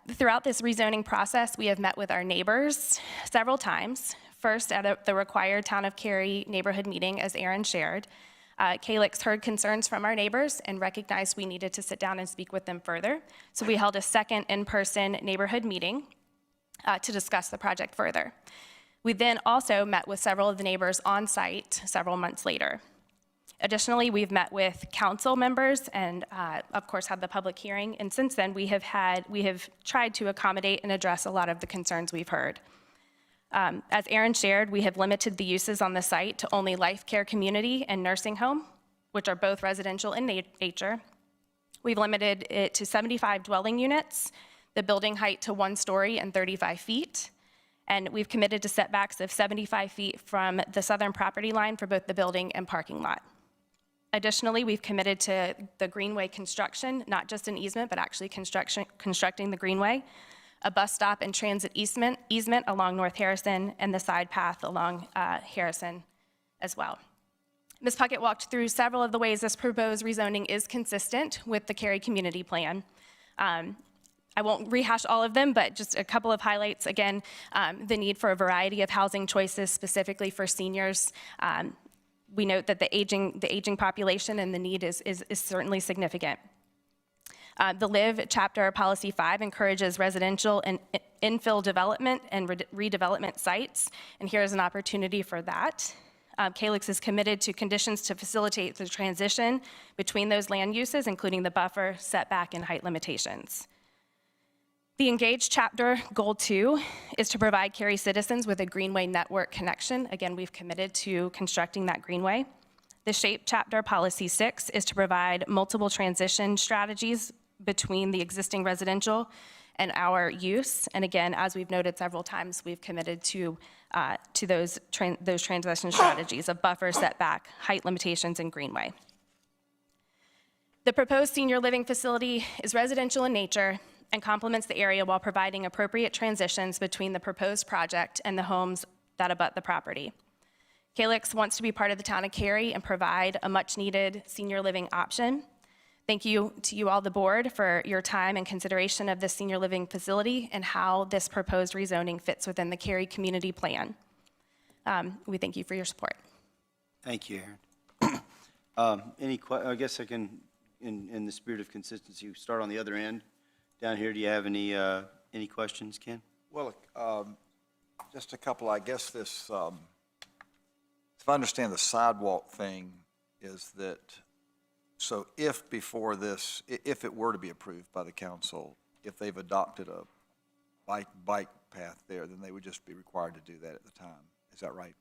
Speaker 14: Throughout this rezoning process, we have met with our neighbors several times. First, at the required Town of Cary neighborhood meeting, as Aaron shared. Calyx heard concerns from our neighbors and recognized we needed to sit down and speak with them further. So we held a second in-person neighborhood meeting to discuss the project further. We then also met with several of the neighbors on site several months later. Additionally, we've met with council members and, of course, had the public hearing. And since then, we have tried to accommodate and address a lot of the concerns we've heard. As Aaron shared, we have limited the uses on the site to only life care community and nursing home, which are both residential in nature. We've limited it to 75 dwelling units, the building height to 1 story and 35 feet. And we've committed to setbacks of 75 feet from the southern property line for both the building and parking lot. Additionally, we've committed to the greenway construction, not just an easement, but actually constructing the greenway, a bus stop and transit easement along North Harrison, and the side path along Harrison as well. Ms. Puckett walked through several of the ways this proposed rezoning is consistent with the Cary Community Plan. I won't rehash all of them, but just a couple of highlights. Again, the need for a variety of housing choices, specifically for seniors. We note that the aging population and the need is certainly significant. The LIVE Chapter Policy 5 encourages residential and infill development and redevelopment sites, and here's an opportunity for that. Calyx is committed to conditions to facilitate the transition between those land uses, including the buffer, setback, and height limitations. The Engage Chapter Goal 2 is to provide Cary citizens with a greenway network connection. Again, we've committed to constructing that greenway. The SHAPE Chapter Policy 6 is to provide multiple transition strategies between the existing residential and our use. And again, as we've noted several times, we've committed to those transition strategies of buffer, setback, height limitations, and greenway. The proposed senior living facility is residential in nature and complements the area while providing appropriate transitions between the proposed project and the homes that abut the property. Calyx wants to be part of the town of Cary and provide a much-needed senior living option. Thank you to you all, the board, for your time and consideration of this senior living facility and how this proposed rezoning fits within the Cary community plan. We thank you for your support.
Speaker 1: Thank you, Aaron. I guess I can, in the spirit of consistency, start on the other end. Down here, do you have any questions, Ken?
Speaker 13: Well, just a couple. I guess this, if I understand the sidewalk thing, is that, so if before this, if it were to be approved by the council, if they've adopted a bike path there, then they would just be required to do that at the time. Is that right?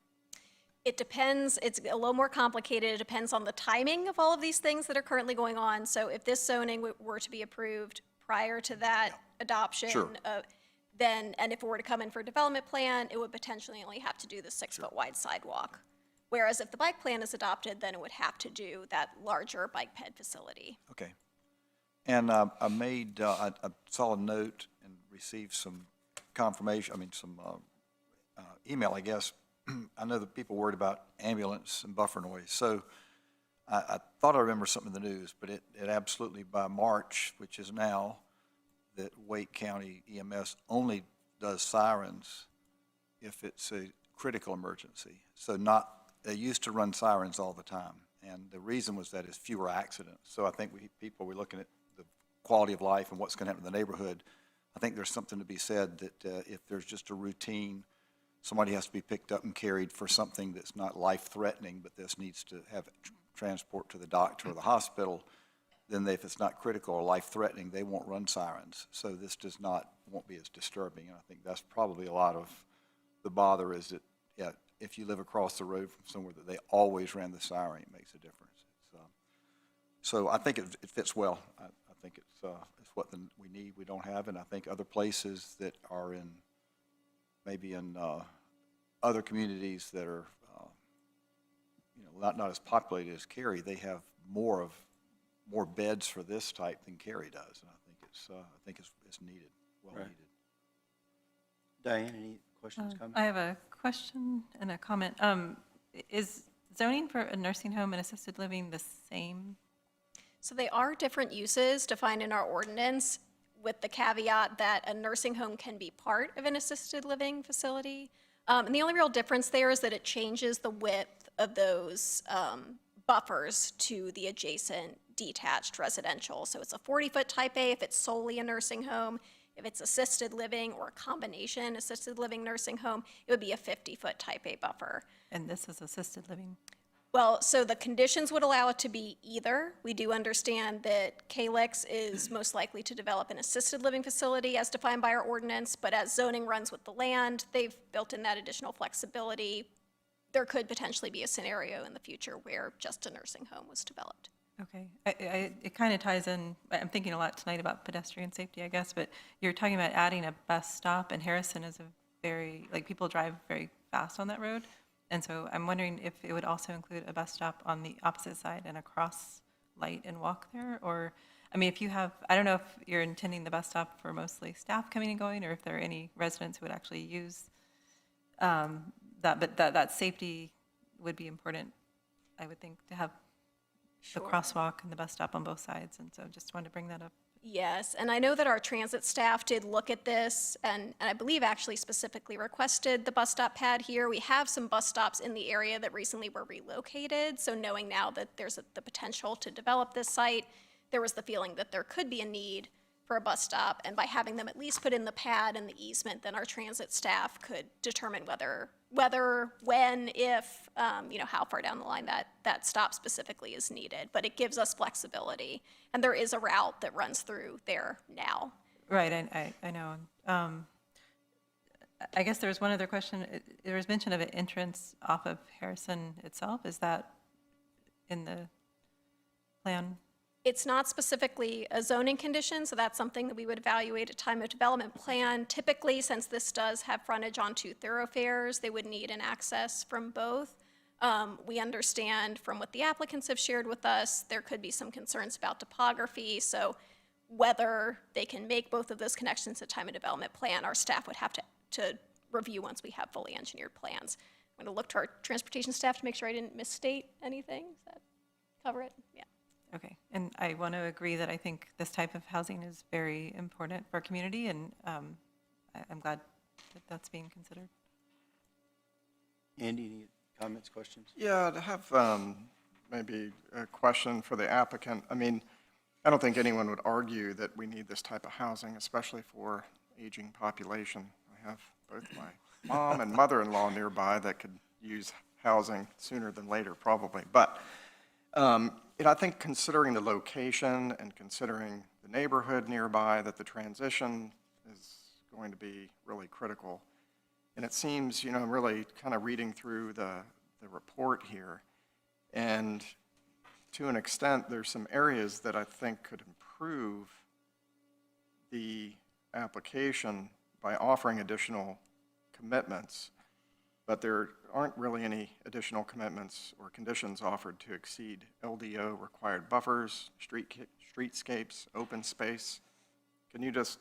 Speaker 4: It depends. It's a little more complicated. It depends on the timing of all of these things that are currently going on. So if this zoning were to be approved prior to that adoption,
Speaker 13: Sure.
Speaker 4: Then, and if it were to come in for a development plan, it would potentially only have to do the 6-foot wide sidewalk. Whereas if the bike plan is adopted, then it would have to do that larger bike ped facility.
Speaker 13: Okay. And I saw a note and received some confirmation, some email, I guess. I know that people worried about ambulance and buffer noise. So I thought I remember something in the news, but it absolutely, by March, which is now, that Wake County EMS only does sirens if it's a critical emergency. So they used to run sirens all the time. And the reason was that is fewer accidents. So I think people were looking at the quality of life and what's going to happen in the neighborhood. I think there's something to be said that if there's just a routine, somebody has to be picked up and carried for something that's not life-threatening, but this needs to have transport to the doctor or the hospital, then if it's not critical or life-threatening, they won't run sirens. So this won't be as disturbing. And I think that's probably a lot of the bother is that, if you live across the road from somewhere that they always ran the siren, it makes a difference. So I think it fits well. I think it's what we need, we don't have, and I think other places that are maybe in other communities that are not as populated as Cary, they have more beds for this type than Cary does, and I think it's needed, well
Speaker 1: Right.
Speaker 13: needed.
Speaker 1: Diane, any questions, comments?
Speaker 12: I have a question and a comment. Is zoning for a nursing home and assisted living the same?
Speaker 4: So they are different uses defined in our ordinance, with the caveat that a nursing home can be part of an assisted living facility. And the only real difference there is that it changes the width of those buffers to the adjacent detached residential. So it's a 40-foot type A if it's solely a nursing home. If it's assisted living or a combination assisted living nursing home, it would be a 50-foot type A buffer.
Speaker 12: And this is assisted living?
Speaker 4: Well, so the conditions would allow it to be either. We do understand that Calyx is most likely to develop an assisted living facility as defined by our ordinance, but as zoning runs with the land, they've built in that additional flexibility. There could potentially be a scenario in the future where just a nursing home was developed.
Speaker 12: Okay. It kind of ties in, I'm thinking a lot tonight about pedestrian safety, I guess, but you're talking about adding a bus stop, and Harrison is people drive very fast on that road. And so I'm wondering if it would also include a bus stop on the opposite side and a cross light and walk there? Or, if you have, I don't know if you're intending the bus stop for mostly staff coming and going, or if there are any residents who would actually use that, but that safety would be important, I would think, to have the crosswalk and the bus stop on both sides. And so just wanted to bring that up
Speaker 4: Yes, and I know that our transit staff did look at this, and I believe actually specifically requested the bus stop pad here. We have some bus stops in the area that recently were relocated, so knowing now that there's the potential to develop this site, there was the feeling that there could be a need for a bus stop, and by having them at least put in the pad and the easement, then our transit staff could determine whether, when, if, how far down the line that stop specifically is needed. But it gives us flexibility, and there is a route that runs through there now.
Speaker 12: Right, I know. I guess there was one other question. There was mention of an entrance off of Harrison itself. Is that in the plan?
Speaker 4: It's not specifically a zoning condition, so that's something that we would evaluate at time of development plan. Typically, since this does have frontage on 2 thoroughfares, they would need an access from both. We understand from what the applicants have shared with us, there could be some concerns about topography, so whether they can make both of those connections at time of development plan, our staff would have to review once we have fully engineered plans. I'm going to look to our transportation staff to make sure I didn't misstate anything. Does that cover it? Yeah.
Speaker 12: Okay, and I want to agree that I think this type of housing is very important for our community, and I'm glad that that's being considered.
Speaker 1: Andy, any comments, questions?
Speaker 3: Yeah, to have maybe a question for the applicant. I mean, I don't think anyone would argue that we need this type of housing, especially for aging population. I have both my mom and mother-in-law nearby that could use housing sooner than later, probably. But I think considering the location and considering the neighborhood nearby, that the transition is going to be really critical. And it seems, really kind of reading through the report here, and to an extent, there's some areas that I think could improve the application by offering additional commitments, but there aren't really any additional commitments or conditions offered to exceed LDO required buffers, streetscapes, open space. Can you just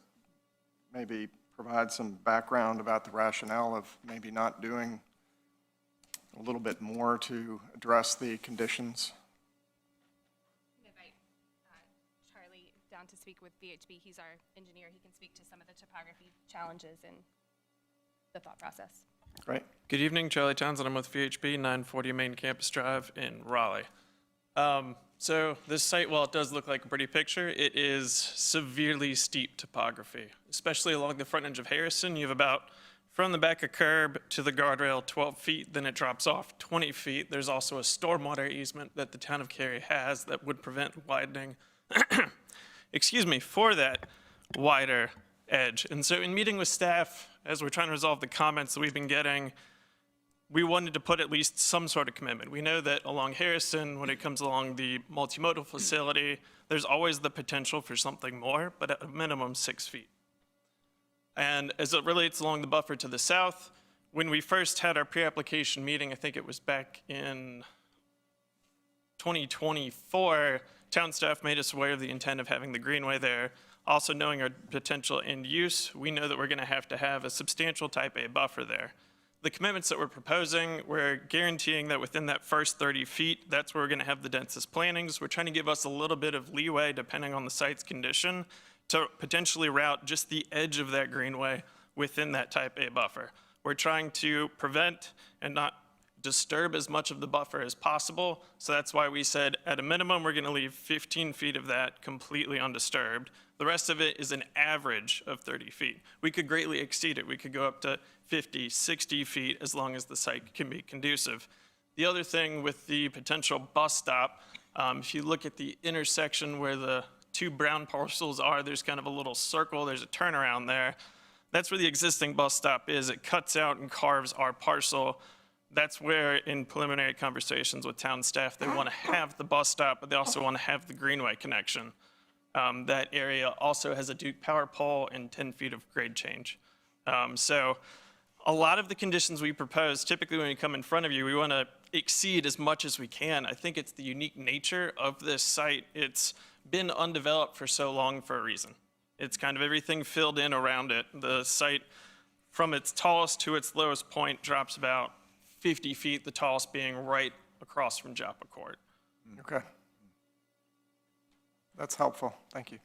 Speaker 3: maybe provide some background about the rationale of maybe not doing a little bit more to address the conditions?
Speaker 14: Invite Charlie down to speak with VHB. He's our engineer. He can speak to some of the topography challenges and the thought process.
Speaker 3: Great.
Speaker 15: Good evening, Charlie Townsend. I'm with VHB, 940 Main Campus Drive in Raleigh. So this site, while it does look like a pretty picture, it is severely steep topography, especially along the front edge of Harrison. You have about, from the back of curb to the guardrail, 12 feet, then it drops off 20 feet. There's also a stormwater easement that the town of Cary has that would prevent widening, for that wider edge. And so in meeting with staff, as we're trying to resolve the comments that we've been getting, we wanted to put at least some sort of commitment. We know that along Harrison, when it comes along the multimodal facility, there's always the potential for something more, but at a minimum 6 feet. And as it relates along the buffer to the south, when we first had our pre-application meeting, I think it was back in 2024, town staff made us aware of the intent of having the greenway there. Also knowing our potential end use, we know that we're gonna have to have a substantial type A buffer there. The commitments that we're proposing, we're guaranteeing that within that first 30 feet, that's where we're gonna have the densest plantings. We're trying to give us a little bit of leeway, depending on the site's condition, to potentially route just the edge of that greenway within that type A buffer. We're trying to prevent and not disturb as much of the buffer as possible. So that's why we said at a minimum, we're gonna leave 15 feet of that completely undisturbed. The rest of it is an average of 30 feet. We could greatly exceed it. We could go up to 50, 60 feet as long as the site can be conducive. The other thing with the potential bus stop, if you look at the intersection where the 2 brown parcels are, there's kind of a little circle, there's a turnaround there. That's where the existing bus stop is. It cuts out and carves our parcel. That's where, in preliminary conversations with town staff, they want to have the bus stop, but they also want to have the greenway connection. That area also has a Duke power pole and 10 feet of grade change. So a lot of the conditions we propose, typically when we come in front of you, we want to exceed as much as we can. I think it's the unique nature of this site. It's been undeveloped for so long for a reason. It's kind of everything filled in around it. The site, from its tallest to its lowest point, drops about 50 feet, the tallest being right across from Joppa Court.
Speaker 3: Okay. That's helpful. Thank you.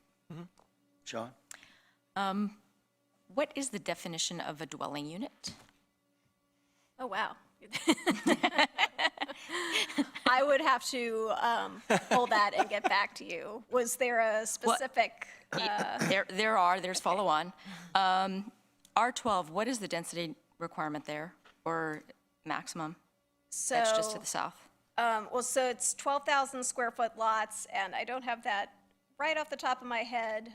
Speaker 1: Sean?
Speaker 11: What is the definition of a dwelling unit?
Speaker 4: Oh, wow. I would have to pull that and get back to you. Was there a specific?
Speaker 11: There's follow-on. R12, what is the density requirement there, or maximum? That's just to the south.
Speaker 4: Well, so it's 12,000 square foot lots, and I don't have that right off the top of my head.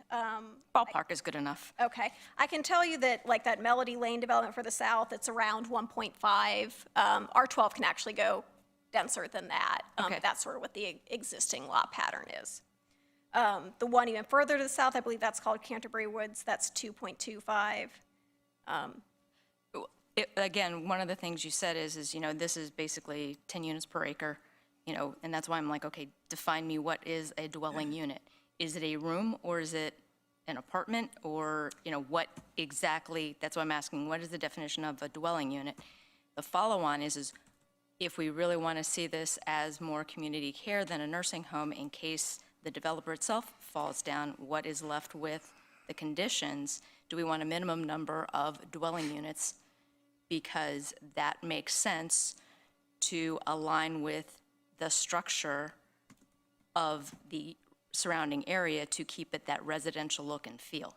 Speaker 11: Ballpark is good enough.
Speaker 4: Okay. I can tell you that, like, that Melody Lane development for the south, it's around 1.5. R12 can actually go denser than that.
Speaker 11: Okay.
Speaker 4: That's sort of what the existing lot pattern is. The one even further to the south, I believe that's called Canterbury Woods, that's 2.25.
Speaker 11: Again, one of the things you said is, this is basically 10 units per acre, and that's why I'm like, okay, define me what is a dwelling unit. Is it a room, or is it an apartment, or, what exactly, that's why I'm asking, what is the definition of a dwelling unit? The follow-on is if we really want to see this as more community care than a nursing home, in case the developer itself falls down, what is left with the conditions? Do we want a minimum number of dwelling units? Because that makes sense to align with the structure of the surrounding area to keep it that residential look and feel.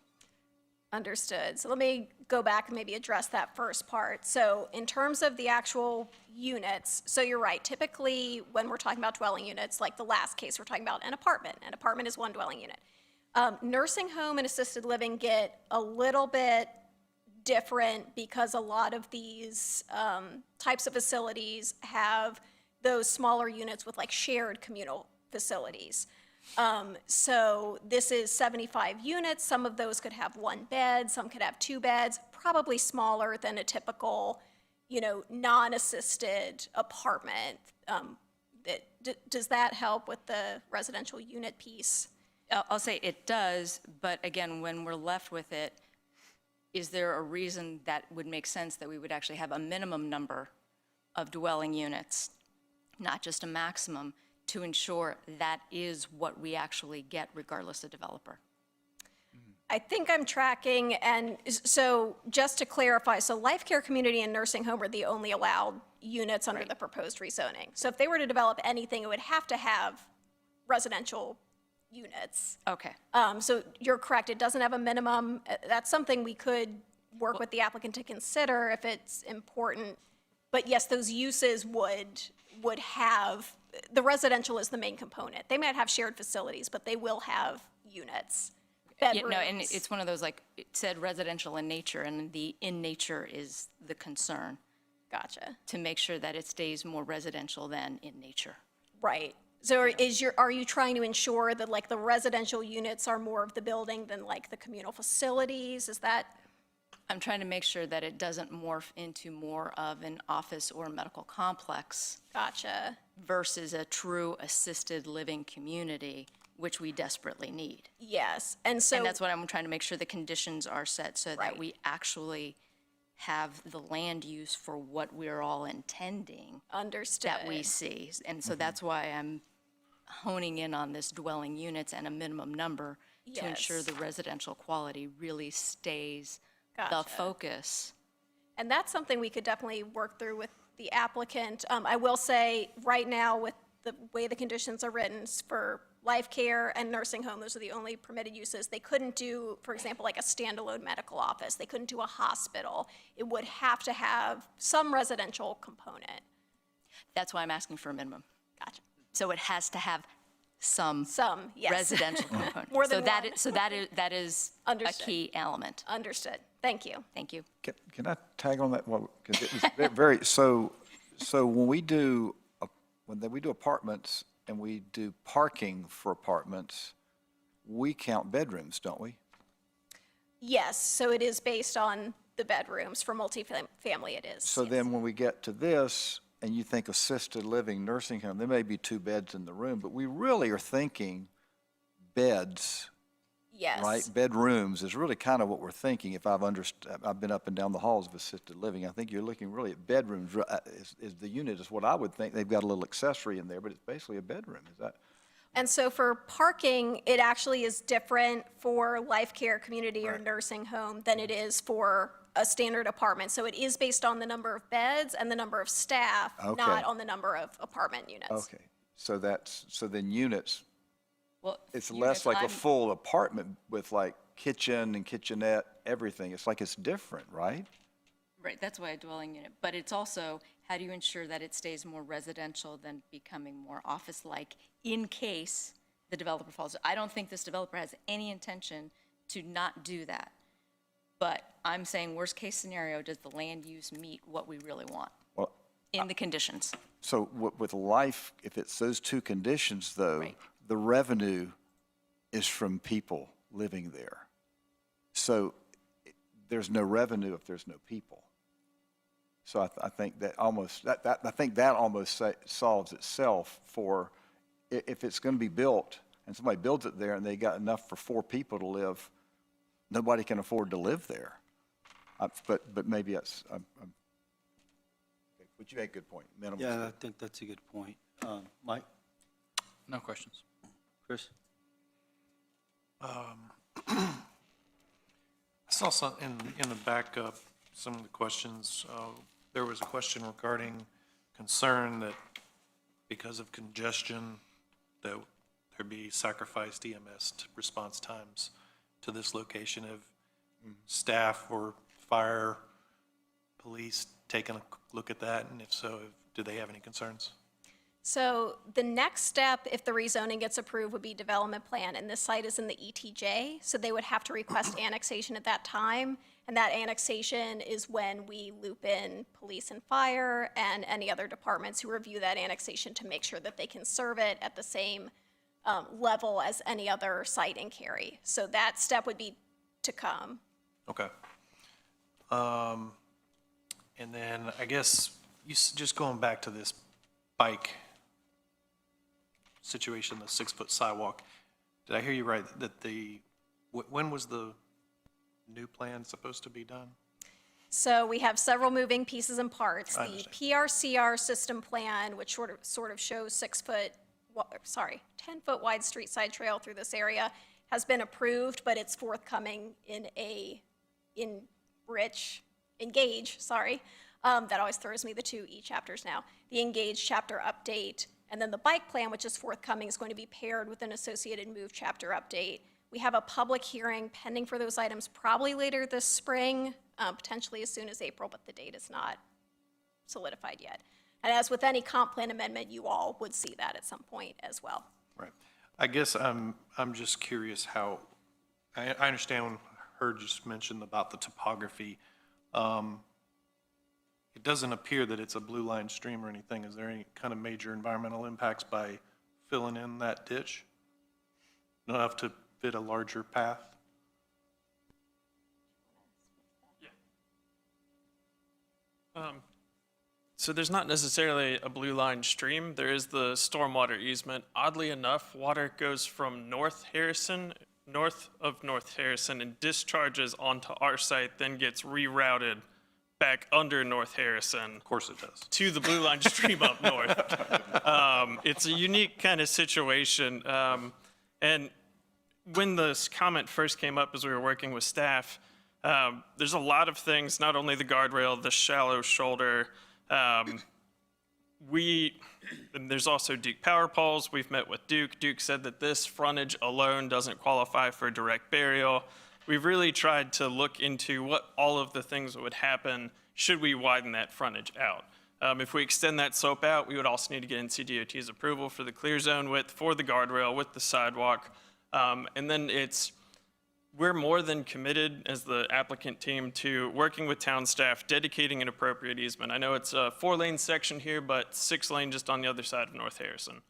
Speaker 4: Understood. So let me go back and maybe address that first part. So in terms of the actual units, so you're right, typically when we're talking about dwelling units, like the last case, we're talking about an apartment. An apartment is one dwelling unit. Nursing home and assisted living get a little bit different because a lot of these types of facilities have those smaller units with like shared communal facilities. So this is 75 units. Some of those could have one bed, some could have two beds, probably smaller than a typical, non-assisted apartment. Does that help with the residential unit piece?
Speaker 11: I'll say it does, but again, when we're left with it, is there a reason that would make sense that we would actually have a minimum number of dwelling units, not just a maximum, to ensure that is what we actually get regardless of developer?
Speaker 4: I think I'm tracking, and so just to clarify, so life care community and nursing home are the only allowed units under the proposed rezoning. So if they were to develop anything, it would have to have residential units.
Speaker 11: Okay.
Speaker 4: So you're correct, it doesn't have a minimum. That's something we could work with the applicant to consider if it's important. But yes, those uses would have, the residential is the main component. They might have shared facilities, but they will have units, bedrooms.
Speaker 11: Yeah, no, and it's one of those, like, it said residential in nature, and the in nature is the concern.
Speaker 4: Gotcha.
Speaker 11: To make sure that it stays more residential than in nature.
Speaker 4: Right. So are you trying to ensure that like the residential units are more of the building than like the communal facilities? Is that?
Speaker 11: I'm trying to make sure that it doesn't morph into more of an office or medical complex.
Speaker 4: Gotcha.
Speaker 11: Versus a true assisted living community, which we desperately need.
Speaker 4: Yes, and so.
Speaker 11: And that's what I'm trying to make sure the conditions are set so that we actually have the land use for what we're all intending.
Speaker 4: Understood.
Speaker 11: That we see. And so that's why I'm honing in on this dwelling units and a minimum number to ensure the residential quality really stays the focus.
Speaker 4: And that's something we could definitely work through with the applicant. I will say, right now, with the way the conditions are written for life care and nursing home, those are the only permitted uses. They couldn't do, for example, like a standalone medical office. They couldn't do a hospital. It would have to have some residential component.
Speaker 11: That's why I'm asking for a minimum.
Speaker 4: Gotcha.
Speaker 11: So it has to have some
Speaker 4: yes.
Speaker 11: residential component.
Speaker 4: More than
Speaker 11: that is a key element.
Speaker 4: Understood. Thank you.
Speaker 11: Thank you.
Speaker 13: Can I tag on that? Well, because it was very, so when we do apartments and we do parking for apartments, we count bedrooms, don't we?
Speaker 4: Yes, so it is based on the bedrooms. For multifamily, it is.
Speaker 13: So
Speaker 4: yes.
Speaker 13: then when we get to this, and you think assisted living, nursing home, there may be 2 beds in the room, but we really are thinking beds,
Speaker 4: Yes.
Speaker 13: right? Bedrooms is really kind of what we're thinking. If I've been up and down the halls of assisted living, I think you're looking really at bedrooms. Is the unit is what I would think. They've got a little accessory in there, but it's basically a bedroom. Is that?
Speaker 4: And so for parking, it actually is different for life care, community, or nursing home than it is for a standard apartment. So it is based on the number of beds and the number of staff,
Speaker 13: Okay.
Speaker 4: not on the number of apartment units.
Speaker 13: Okay, so so then units,
Speaker 11: Well,
Speaker 13: it's
Speaker 11: units,
Speaker 13: less like a
Speaker 11: I'm-
Speaker 13: full apartment with like kitchen and kitchenette, everything. It's like it's different, right?
Speaker 11: Right, that's why a dwelling unit, but it's also, how do you ensure that it stays more residential than becoming more office-like in case the developer falls? I don't think this developer has any intention to not do that. But I'm saying, worst-case scenario, does the land use meet what we really want
Speaker 13: Well,
Speaker 11: in the conditions?
Speaker 13: so with life, if it's those two conditions though,
Speaker 11: Right.
Speaker 13: the revenue is from people living there. So there's no revenue if there's no people. So I think that almost, I think that almost solves itself for, if it's going to be built and somebody builds it there and they got enough for 4 people to live, nobody can afford to live there. But maybe that's, but you make a good point. Minimal.
Speaker 1: Yeah, I think that's a good point. Mike?
Speaker 10: No questions.
Speaker 1: Chris?
Speaker 8: I saw some, in the backup, some of the questions, there was a question regarding concern that because of congestion, that there be sacrificed EMS response times to this location. Have staff or fire, police taken a look at that? And if so, do they have any concerns?
Speaker 4: So the next step, if the rezoning gets approved, would be development plan, and this site is in the ETJ, so they would have to request annexation at that time, and that annexation is when we loop in police and fire and any other departments who review that annexation to make sure that they can serve it at the same level as any other site in Cary. So that step would be to come.
Speaker 8: Okay. And then I guess just going back to this bike situation, the 6-foot sidewalk, did I hear you right that when was the new plan supposed to be done?
Speaker 4: So we have several moving pieces and parts.
Speaker 8: I
Speaker 4: The
Speaker 8: understand.
Speaker 4: PRCR system plan, which sort of shows 10-foot wide street side trail through this area, has been approved, but it's forthcoming in Engage, that always throws me the two chapters now. The Engage chapter update, and then the bike plan, which is forthcoming, is going to be paired with an associated move chapter update. We have a public hearing pending for those items probably later this spring, potentially as soon as April, but the date is not solidified yet. And as with any comp plan amendment, you all would see that at some point as well.
Speaker 8: Right. I guess I'm just curious how, I understand when I heard you just mention about the topography. It doesn't appear that it's a blue line stream or anything. Is there any kind of major environmental impacts by filling in that ditch? Not enough to fit a larger path?
Speaker 15: So there's not necessarily a blue line stream. There is the stormwater easement. Oddly enough, water goes from north of North Harrison, and discharges onto our site, then gets rerouted back under North Harrison.
Speaker 8: Of course it does.
Speaker 15: To the blue line stream up north. It's a unique kind of situation. And when this comment first came up as we were working with staff, there's a lot of things, not only the guardrail, the shallow shoulder. And there's also Duke power poles. We've met with Duke. Duke said that this frontage alone doesn't qualify for direct burial. We've really tried to look into what all of the things that would happen should we widen that frontage out. If we extend that slope out, we would also need to get NCDOT's approval for the clear zone width, for the guardrail, with the sidewalk. And then we're more than committed as the applicant team to working with town staff, dedicating an appropriate easement. I know it's a 4-lane section here, but 6-lane just on the other side of North Harrison.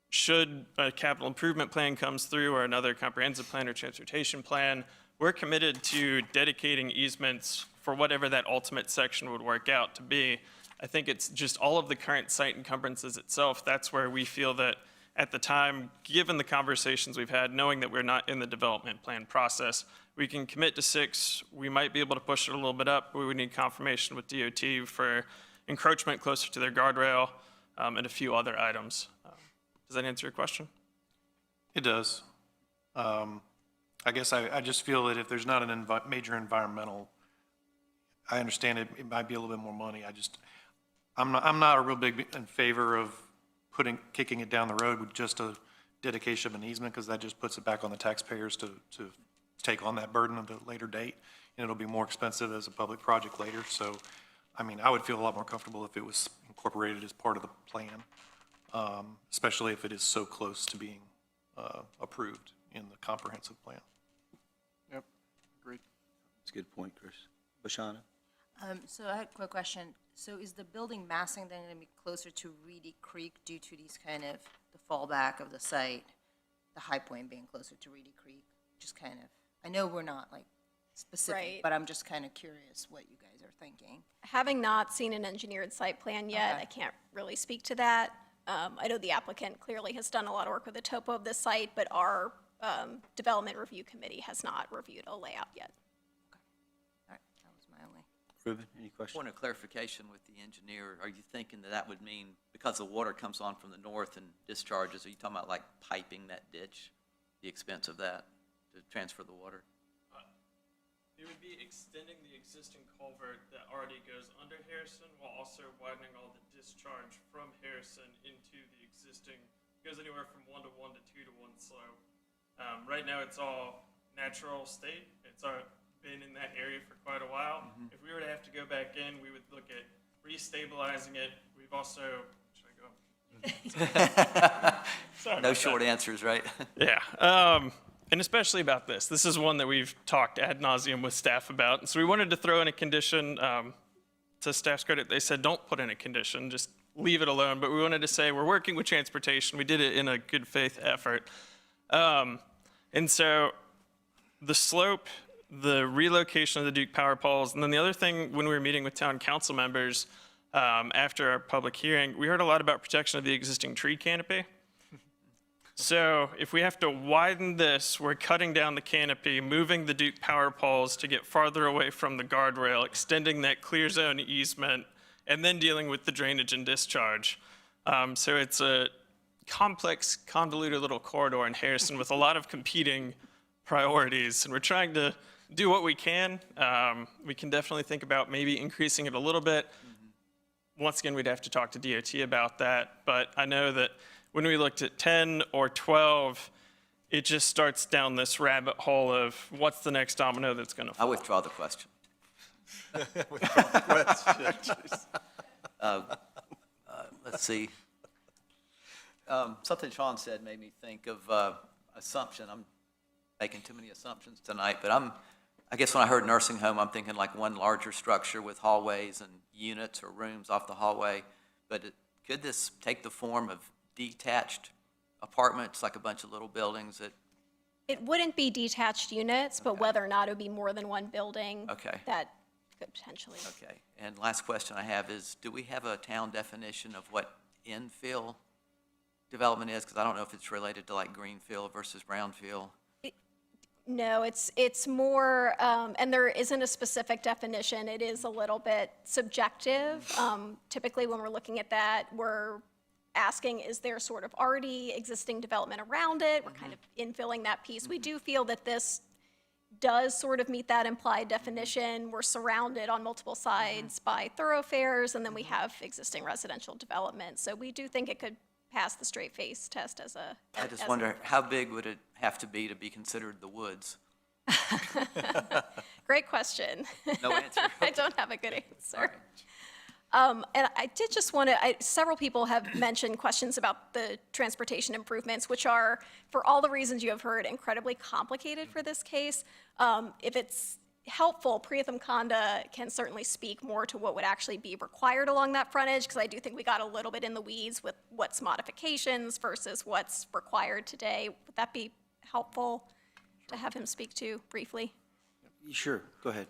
Speaker 15: Should a capital improvement plan comes through, or another comprehensive plan or transportation plan, we're committed to dedicating easements for whatever that ultimate section would work out to be. I think it's just all of the current site encumbrances itself. That's where we feel that at the time, given the conversations we've had, knowing that we're not in the development plan process, we can commit to 6. We might be able to push it a little bit up. We would need confirmation with DOT for encroachment closer to their guardrail, and a few other items. Does that answer your question?
Speaker 8: It does. I guess I just feel that if there's not an major environmental, I understand it might be a little bit more money. I'm not a real big in favor of kicking it down the road with just a dedication of an easement, because that just puts it back on the taxpayers to take on that burden at a later date, and it'll be more expensive as a public project later. So, I mean, I would feel a lot more comfortable if it was incorporated as part of the plan, especially if it is so close to being approved in the comprehensive plan.
Speaker 3: Yep, agreed.
Speaker 1: That's a good point, Chris. Bashana?
Speaker 7: So I had a quick question. So is the building massing then going to be closer to Reedy Creek due to these kind of the fallback of the site, the high point being closer to Reedy Creek? Just kind of, I know we're not like specific,
Speaker 4: Right.
Speaker 7: but I'm just kind of curious what you guys are thinking.
Speaker 4: Having not seen an engineered site plan yet,
Speaker 7: Okay.
Speaker 4: I can't really speak to that. I know the applicant clearly has done a lot of work with the topo of this site, but our development review committee has not reviewed a layout yet.
Speaker 7: All right, that was my only.
Speaker 1: Ruben, any questions?
Speaker 6: Point of clarification with the engineer, are you thinking that would mean, because the water comes on from the north and discharges, are you talking about like piping that ditch, the expense of that, to transfer the water?
Speaker 15: It would be extending the existing culvert that already goes under Harrison while also widening all the discharge from Harrison into the existing, goes anywhere from 1 to 1 to 2 to 1 slope. Right now it's all natural state. It's been in that area for quite a while. If we were to have to go back in, we would look at restabilizing it. We've also, should I go up? Sorry
Speaker 6: No
Speaker 15: about
Speaker 6: short
Speaker 15: that.
Speaker 6: answers, right?
Speaker 15: Yeah, and especially about this. This is one that we've talked ad nauseum with staff about. And so we wanted to throw in a condition, to staff's credit, they said, don't put in a condition, just leave it alone. But we wanted to say, we're working with transportation. We did it in a good faith effort. And so the slope, the relocation of the Duke power poles, and then the other thing, when we were meeting with town council members after our public hearing, we heard a lot about protection of the existing tree canopy. So if we have to widen this, we're cutting down the canopy, moving the Duke power poles to get farther away from the guardrail, extending that clear zone easement, and then dealing with the drainage and discharge. So it's a complex, convoluted little corridor in Harrison with a lot of competing priorities, and we're trying to do what we can. We can definitely think about maybe increasing it a little bit. Once again, we'd have to talk to DOT about that, but I know that when we looked at 10 or 12, it just starts down this rabbit hole of what's the next domino that's going to
Speaker 6: I
Speaker 15: fall.
Speaker 6: withdraw the question. Let's see. Something Sean said made me think of assumption. I'm making too many assumptions tonight, but I guess when I heard nursing home, I'm thinking like one larger structure with hallways and units or rooms off the hallway. But could this take the form of detached apartments, like a bunch of little buildings that?
Speaker 4: It wouldn't be detached units, but whether or not it would be more than one building.
Speaker 6: Okay.
Speaker 4: That could potentially.
Speaker 6: Okay. And last question I have is, do we have a town definition of what infill development is? Because I don't know if it's related to like greenfield versus brownfield.
Speaker 4: No, it's more, and there isn't a specific definition. It is a little bit subjective. Typically, when we're looking at that, we're asking, is there sort of already existing development around it? We're kind of infilling that piece. We do feel that this does sort of meet that implied definition. We're surrounded on multiple sides by thoroughfares, and then we have existing residential development. So we do think it could pass the straight face test as a.
Speaker 6: I just wonder, how big would it have to be considered the woods?
Speaker 4: Great question.
Speaker 6: No answer.
Speaker 4: I don't have a good answer.
Speaker 6: All right.
Speaker 4: And I did just want to, several people have mentioned questions about the transportation improvements, which are, for all the reasons you have heard, incredibly complicated for this case. If it's helpful, Priyatham Kanda can certainly speak more to what would actually be required along that frontage, because I do think we got a little bit in the weeds with what's modifications versus what's required today. Would that be helpful to have him speak to briefly?
Speaker 1: Sure, go ahead.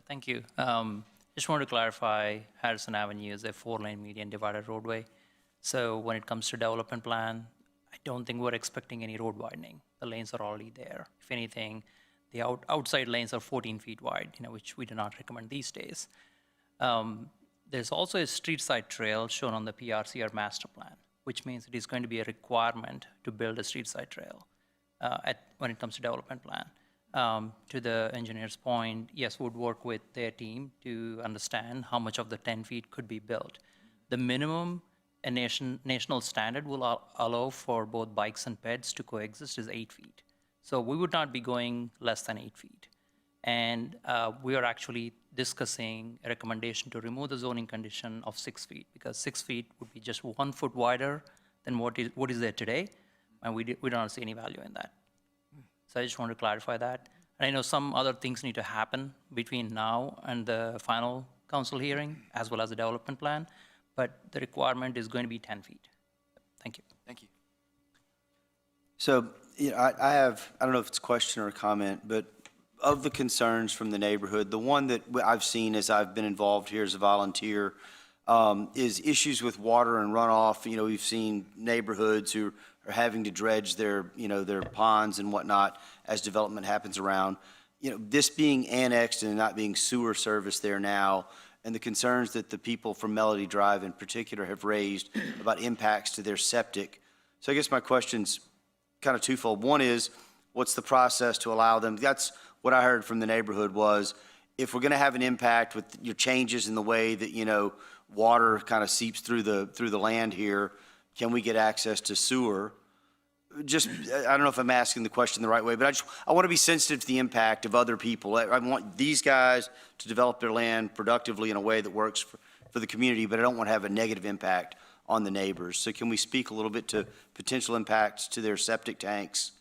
Speaker 16: Thank you. Just want to clarify, Harrison Avenue is a 4-lane median divided roadway. So when it comes to development plan, I don't think we're expecting any road widening. The lanes are already there. If anything, the outside lanes are 14 feet wide, which we do not recommend these days. There's also a street side trail shown on the PRCR master plan, which means it is going to be a requirement to build a street side trail when it comes to development plan. To the engineer's point, yes, would work with their team to understand how much of the 10 feet could be built. The minimum a national standard will allow for both bikes and peds to coexist is 8 feet. So we would not be going less than 8 feet. And we are actually discussing a recommendation to remove the zoning condition of 6 feet, because 6 feet would be just 1 foot wider than what is there today, and we don't see any value in that. So I just want to clarify that. And I know some other things need to happen between now and the final council hearing, as well as the development plan, but the requirement is going to be 10 feet. Thank you.
Speaker 6: Thank you.
Speaker 1: So, I don't know if it's a question or a comment, but of the concerns from the neighborhood, the one that I've seen as I've been involved here as a volunteer is issues with water and runoff. We've seen neighborhoods who are having to dredge their ponds and whatnot as development happens around. This being annexed and not being sewer service there now, and the concerns that the people from Melody Drive in particular have raised about impacts to their septic. So I guess my question's kind of twofold. One is, what's the process to allow them? That's what I heard from the neighborhood was, if we're going to have an impact with your changes in the way that, water kind of seeps through the land here, can we get access to sewer? Just, I don't know if I'm asking the question the right way, but I want to be sensitive to the impact of other people. I want these guys to develop their land productively in a way that works for the community, but I don't want to have a negative impact on the neighbors. So can we speak a little bit to potential impacts to their septic tanks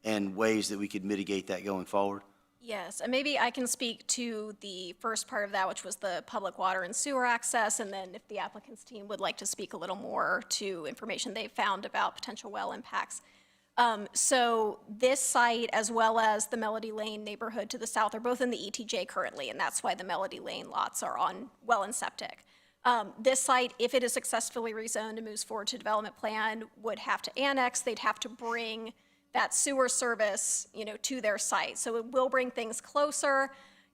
Speaker 1: and ways that we could mitigate that going forward?
Speaker 4: Yes, and maybe I can speak to the first part of that, which was the public water and sewer access, and then if the applicant's team would like to speak a little more to information they've found about potential well impacts. So this site, as well as the Melody Lane neighborhood to the south, are both in the ETJ currently, and that's why the Melody Lane lots are on well and septic. This site, if it is successfully rezoned and moves forward to development plan, would have to annex. They'd have to bring that sewer service, to their site. So it will bring things closer,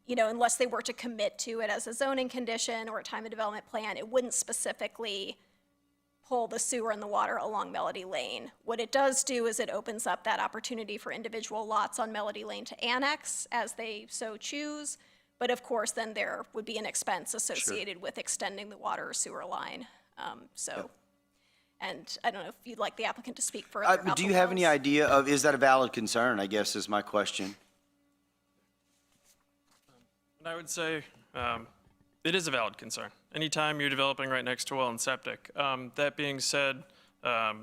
Speaker 4: unless they were to commit to it as a zoning condition or a time of development plan. It wouldn't specifically pull the sewer and the water along Melody Lane. What it does do is it opens up that opportunity for individual lots on Melody Lane to annex as they so choose. But of course, then there would be an expense associated with extending the water or sewer line. And I don't know if you'd like the applicant to speak further about
Speaker 1: Do you have any idea of, is that a valid concern, I guess is my question?
Speaker 15: And I would say it is a valid concern. Anytime you're developing right next to well and septic. That being said,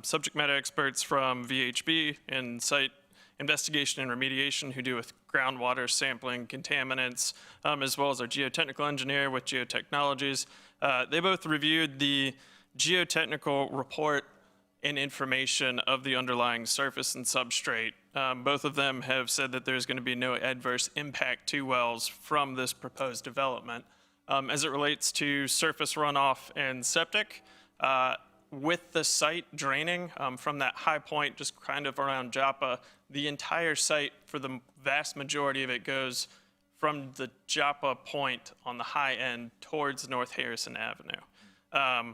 Speaker 15: subject matter experts from VHB and site investigation and remediation who do with groundwater sampling, contaminants, as well as our geotechnical engineer with geotechnologies, they both reviewed the geotechnical report and information of the underlying surface and substrate. Both of them have said that there's going to be no adverse impact to wells from this proposed development. As it relates to surface runoff and septic, with the site draining from that high point just kind of around Joppa, the entire site, for the vast majority of it, goes from the Joppa point on the high end towards North Harrison Avenue.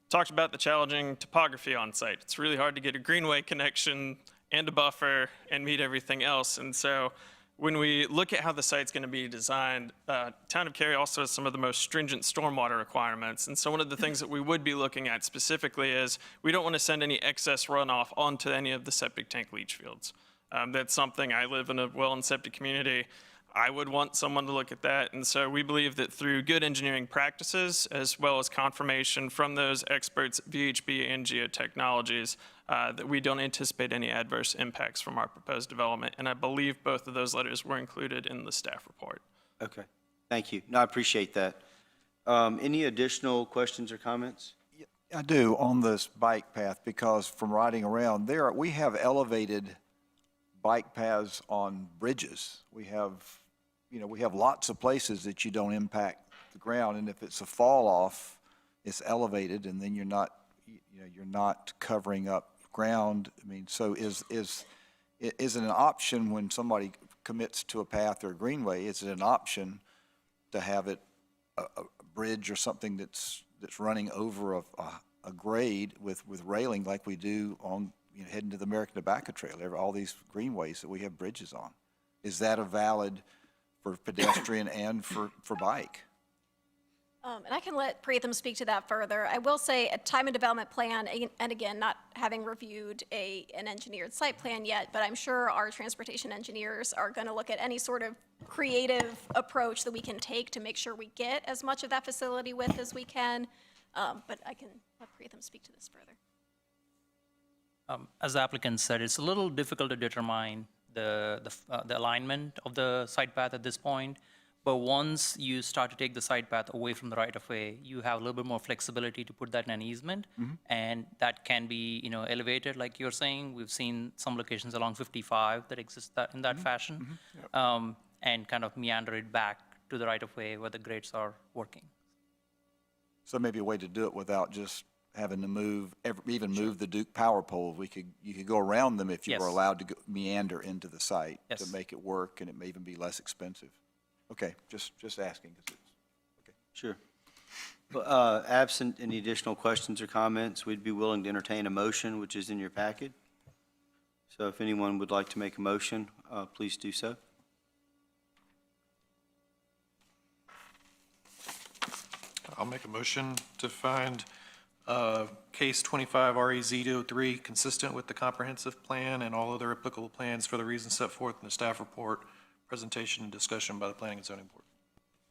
Speaker 15: Talked about the challenging topography on site. It's really hard to get a greenway connection and a buffer and meet everything else. And so when we look at how the site's going to be designed, Town of Cary also has some of the most stringent stormwater requirements. And so one of the things that we would be looking at specifically is we don't want to send any excess runoff onto any of the septic tank leach fields. That's something, I live in a well and septic community. I would want someone to look at that. And so we believe that through good engineering practices, as well as confirmation from those experts, VHB and geotechnologies, that we don't anticipate any adverse impacts from our proposed development. And I believe both of those letters were included in the staff report.
Speaker 1: Okay, thank you. No, I appreciate that. Any additional questions or comments?
Speaker 13: I do on this bike path, because from riding around there, we have elevated bike paths on bridges. We have lots of places that you don't impact the ground, and if it's a fall off, it's elevated, and then you're not covering up ground. I mean, so is it an option when somebody commits to a path or a greenway? Is it an option to have it a bridge or something that's running over a grade with railing like we do on, heading to the American Tobacco Trail, all these greenways that we have bridges on. Is that a valid for pedestrian and for bike?
Speaker 4: And I can let Preetham speak to that further. I will say a time and development plan, and again, not having reviewed an engineered site plan yet, but I'm sure our transportation engineers are going to look at any sort of creative approach that we can take to make sure we get as much of that facility width as we can. But I can let Preetham speak to this further.
Speaker 16: As the applicant said, it's a little difficult to determine the alignment of the site path at this point. But once you start to take the site path away from the right-of-way, you have a little bit more flexibility to put that in an easement, and that can be, elevated, like you're saying. We've seen some locations along 55 that exist in that fashion, and kind of meander it back to the right-of-way where the grades are working.
Speaker 13: So maybe a way to do it without just having to move the Duke power poles. You could go around them if you were
Speaker 16: Yes.
Speaker 13: allowed to meander into the site to
Speaker 16: Yes.
Speaker 13: make it work, and it may even be less expensive. Okay, just asking. 'Cause it's,
Speaker 1: Sure. Well, absent any additional questions or comments, we'd be willing to entertain a motion, which is in your packet. So if anyone would like to make a motion, please do so.
Speaker 8: I'll make a motion to find case 25 REZ-03 consistent with the comprehensive plan and all other applicable plans for the reasons set forth in the staff report, presentation and discussion by the Planning and Zoning Board.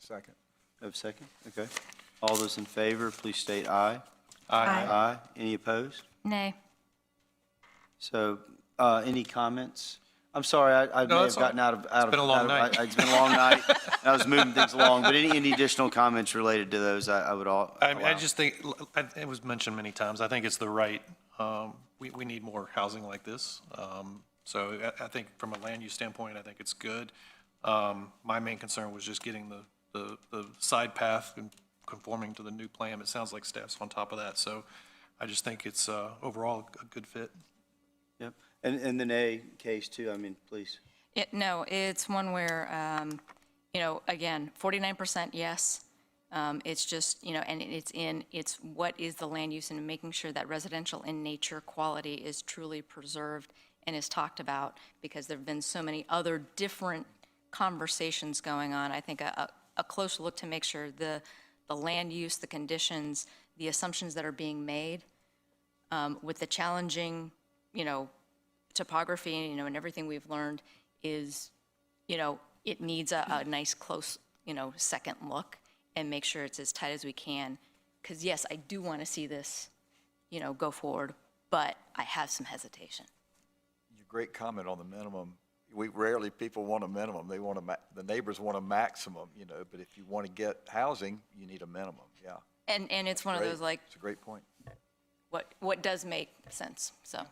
Speaker 13: second.
Speaker 1: Have a second? Okay. All those in favor, please state aye.
Speaker 8: Aye.
Speaker 1: Aye. Any opposed?
Speaker 11: Nay.
Speaker 1: So, any comments? I'm sorry, I may
Speaker 8: No,
Speaker 1: have
Speaker 8: that's
Speaker 1: gotten out of.
Speaker 8: It's been a long night.
Speaker 1: It's been a long night, and I was moving things along, but any additional comments related to those, I would all.
Speaker 8: I
Speaker 1: allow.
Speaker 8: just think, it was mentioned many times, I think it's the right, we need more housing like this. So I think from a land use standpoint, I think it's good. My main concern was just getting the side path and conforming to the new plan. It sounds like staff's on top of that, so I just think it's overall a good fit.
Speaker 1: Yep, and the nay case too, I mean, please.
Speaker 11: No, it's one where, again, 49% yes. It's just, and it's what is the land use and making sure that residential in nature quality is truly preserved and is talked about, because there've been so many other different conversations going on. I think a close look to make sure the land use, the conditions, the assumptions that are being made, with the challenging, topography, and everything we've learned is, it needs a nice, close, second look, and make sure it's as tight as we can. Because yes, I do want to see this, go forward, but I have some hesitation.
Speaker 13: Your great comment on the minimum. People want a minimum. They want the neighbors want a maximum, but if you want to get housing, you need a minimum, yeah.
Speaker 11: And it's one of those, like,
Speaker 13: It's a great point.
Speaker 11: what does make sense, so.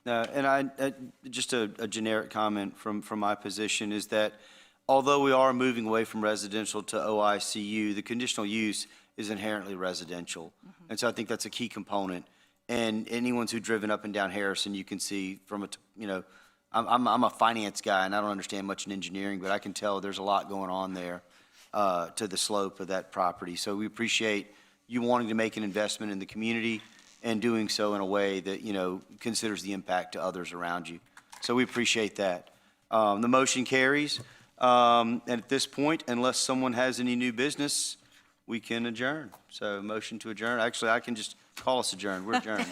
Speaker 1: No, and just a generic comment from my position is that although we are moving away from residential to OICU, the conditional use is inherently residential. And so I think that's a key component. And anyone who's driven up and down Harrison, you can see from I'm a finance guy and I don't understand much in engineering, but I can tell there's a lot going on there to the slope of that property. So we appreciate you wanting to make an investment in the community and doing so in a way that, considers the impact to others around you. So we appreciate that. The motion carries. And at this point, unless someone has any new business, we can adjourn. So motion to adjourn. Actually, I can just call us adjourned. We're adjourned.